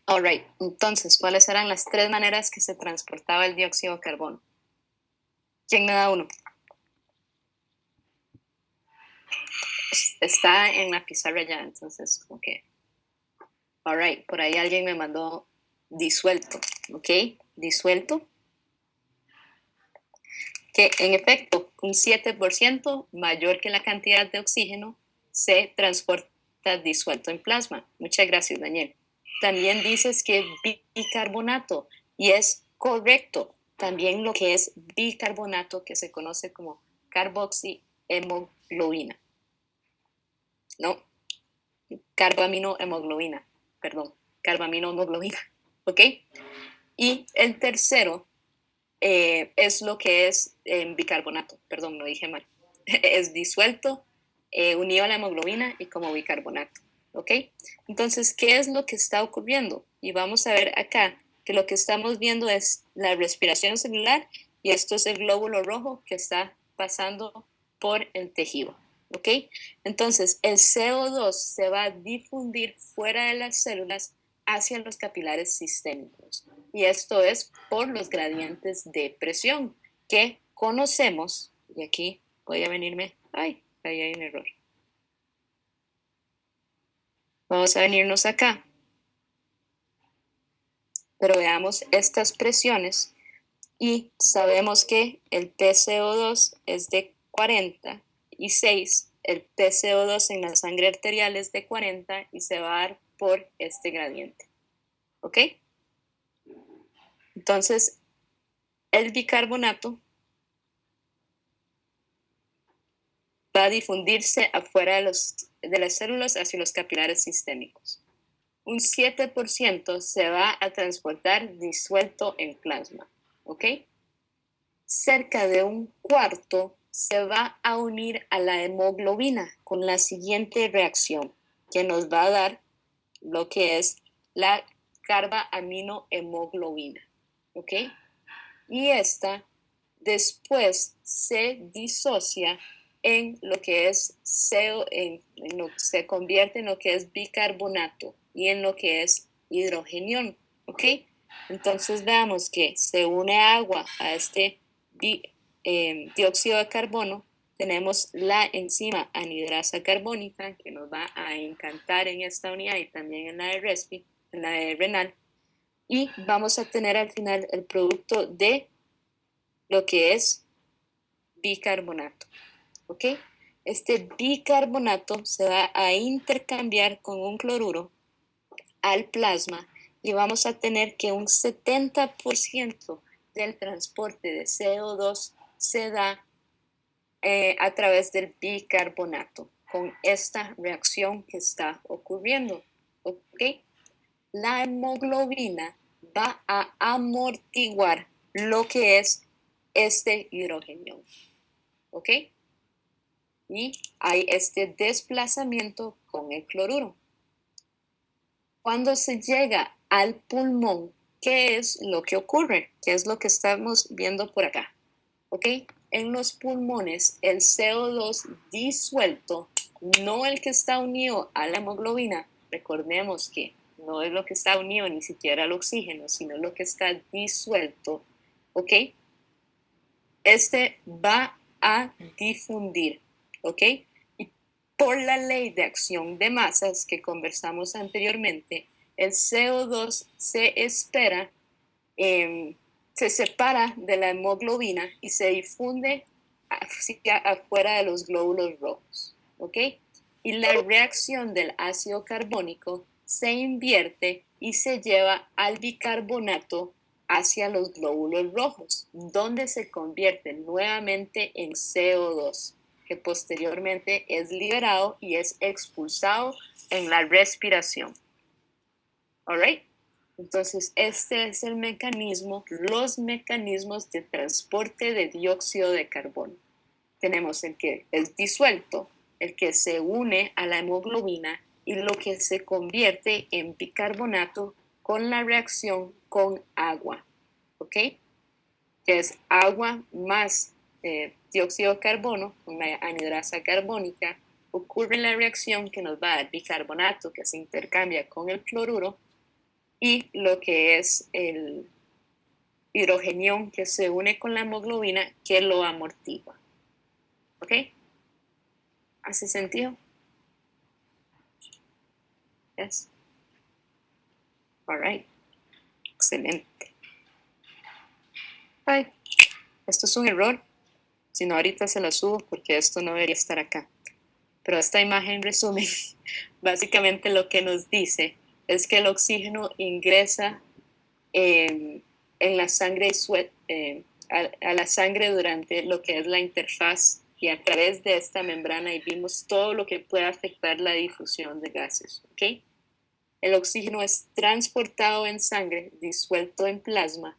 All right. Entonces, ¿cuáles eran las 3 maneras que se transportaba el dióxido de carbono? ¿Quién me da uno? Está en la pizarra ya, entonces, ok. All right. Por ahí alguien me mandó disuelto. ¿Ok? Disuelto. Que en efecto, un 7% mayor que la cantidad de oxígeno se transporta disuelto en plasma. Muchas gracias, Daniel. También dices que bicarbonato, y es correcto. También lo que es bicarbonato, que se conoce como carboxihemoglobina. No, carbaminohemoglobina, perdón, carbaminohemoglobina, ¿ok? Y el tercero es lo que es bicarbonato, perdón, lo dije mal. Es disuelto, unido a la hemoglobina y como bicarbonato, ¿ok? Entonces, ¿qué es lo que está ocurriendo? Y vamos a ver acá que lo que estamos viendo es la respiración celular y esto es el glóbulo rojo que está pasando por el tejido, ¿ok? Entonces, el CO2 se va a difundir fuera de las células hacia los capilares sistémicos. Y esto es por los gradientes de presión que conocemos. Y aquí voy a venirme, ay, ahí hay un error. Vamos a venirnos acá. Pero veamos estas presiones y sabemos que el PCO2 es de 46, el PCO2 en la sangre arterial es de 40 y se va a dar por este gradiente. ¿Ok? Entonces, el bicarbonato va a difundirse afuera de las células hacia los capilares sistémicos. Un 7% se va a transportar disuelto en plasma, ¿ok? Cerca de un cuarto se va a unir a la hemoglobina con la siguiente reacción, que nos va a dar lo que es la carbaaminohemoglobina, ¿ok? Y esta después se disocia en lo que es se convierte en lo que es bicarbonato y en lo que es hidrogenión, ¿ok? Entonces veamos que se une agua a este dióxido de carbono, tenemos la enzima anhidrasa carbónica, que nos va a encantar en esta unidad y también en la de RESPI, en la de renal, y vamos a tener al final el producto de lo que es bicarbonato, ¿ok? Este bicarbonato se va a intercambiar con un cloruro al plasma y vamos a tener que un 70% del transporte de CO2 se da a través del bicarbonato con esta reacción que está ocurriendo, ¿ok? La hemoglobina va a amortiguar lo que es este hidrógeno, ¿ok? Y hay este desplazamiento con el cloruro. Cuando se llega al pulmón, ¿qué es lo que ocurre? ¿Qué es lo que estamos viendo por acá? ¿Ok? En los pulmones, el CO2 disuelto, no el que está unido a la hemoglobina, recordemos que no es lo que está unido ni siquiera al oxígeno, sino lo que está disuelto, ¿ok? Este va a difundir, ¿ok? Y por la ley de acción de masas que conversamos anteriormente, el CO2 se espera, se separa de la hemoglobina y se difunde hacia afuera de los glóbulos rojos, ¿ok? Y la reacción del ácido carbónico se invierte y se lleva al bicarbonato hacia los glóbulos rojos, donde se convierte nuevamente en CO2, que posteriormente es liberado y es expulsado en la respiración. ¿All right? Entonces, este es el mecanismo, los mecanismos de transporte de dióxido de carbono. Tenemos el que es disuelto, el que se une a la hemoglobina y lo que se convierte en bicarbonato con la reacción con agua, ¿ok? Que es agua más dióxido de carbono, una anhidrasa carbónica, ocurre la reacción que nos va a dar bicarbonato que se intercambia con el cloruro y lo que es el hidrogenión que se une con la hemoglobina que lo amortigua. ¿Ok? ¿Hace sentido? Yes. All right. Excelente. Ay, esto es un error. Si no, ahorita se lo subo porque esto no debería estar acá. Pero esta imagen resume básicamente lo que nos dice es que el oxígeno ingresa en la sangre a la sangre durante lo que es la interfaz y a través de esta membrana y vimos todo lo que puede afectar la difusión de gases, ¿ok? El oxígeno es transportado en sangre, disuelto en plasma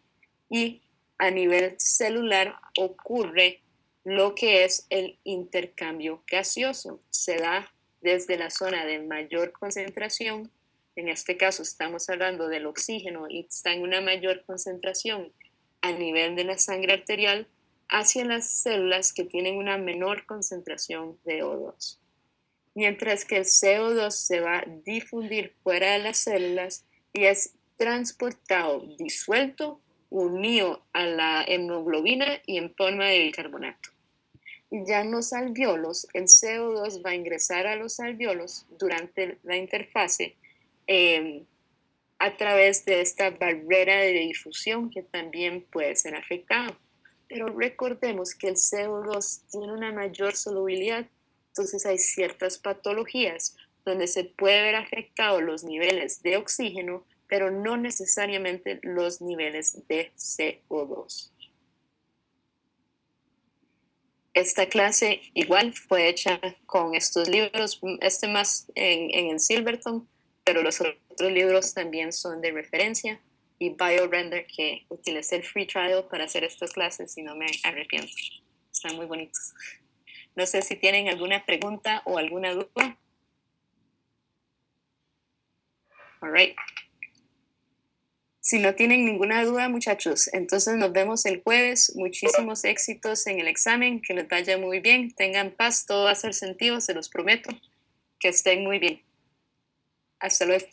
y a nivel celular ocurre lo que es el intercambio gaseoso. Se da desde la zona de mayor concentración, en este caso estamos hablando del oxígeno y está en una mayor concentración a nivel de la sangre arterial hacia las células que tienen una menor concentración de O2. Mientras que el CO2 se va a difundir fuera de las células y es transportado disuelto, unido a la hemoglobina y en forma de bicarbonato. Y ya en los alveolos, el CO2 va a ingresar a los alveolos durante la interfase a través de esta barrera de difusión que también puede ser afectado. Pero recordemos que el CO2 tiene una mayor solubilidad, entonces hay ciertas patologías donde se puede ver afectados los niveles de oxígeno, pero no necesariamente los niveles de CO2. Esta clase igual fue hecha con estos libros, este más en el Silverton, pero los otros libros también son de referencia y BioRender, que utilicé el free trial para hacer estas clases y no me arrepiento. Están muy bonitos. No sé si tienen alguna pregunta o alguna duda. All right. Si no tienen ninguna duda, muchachos, entonces nos vemos el jueves. Muchísimos éxitos en el examen, que les vaya muy bien, tengan paz, todo va a hacer sentido, se los prometo. Que estén muy bien. Hasta luego.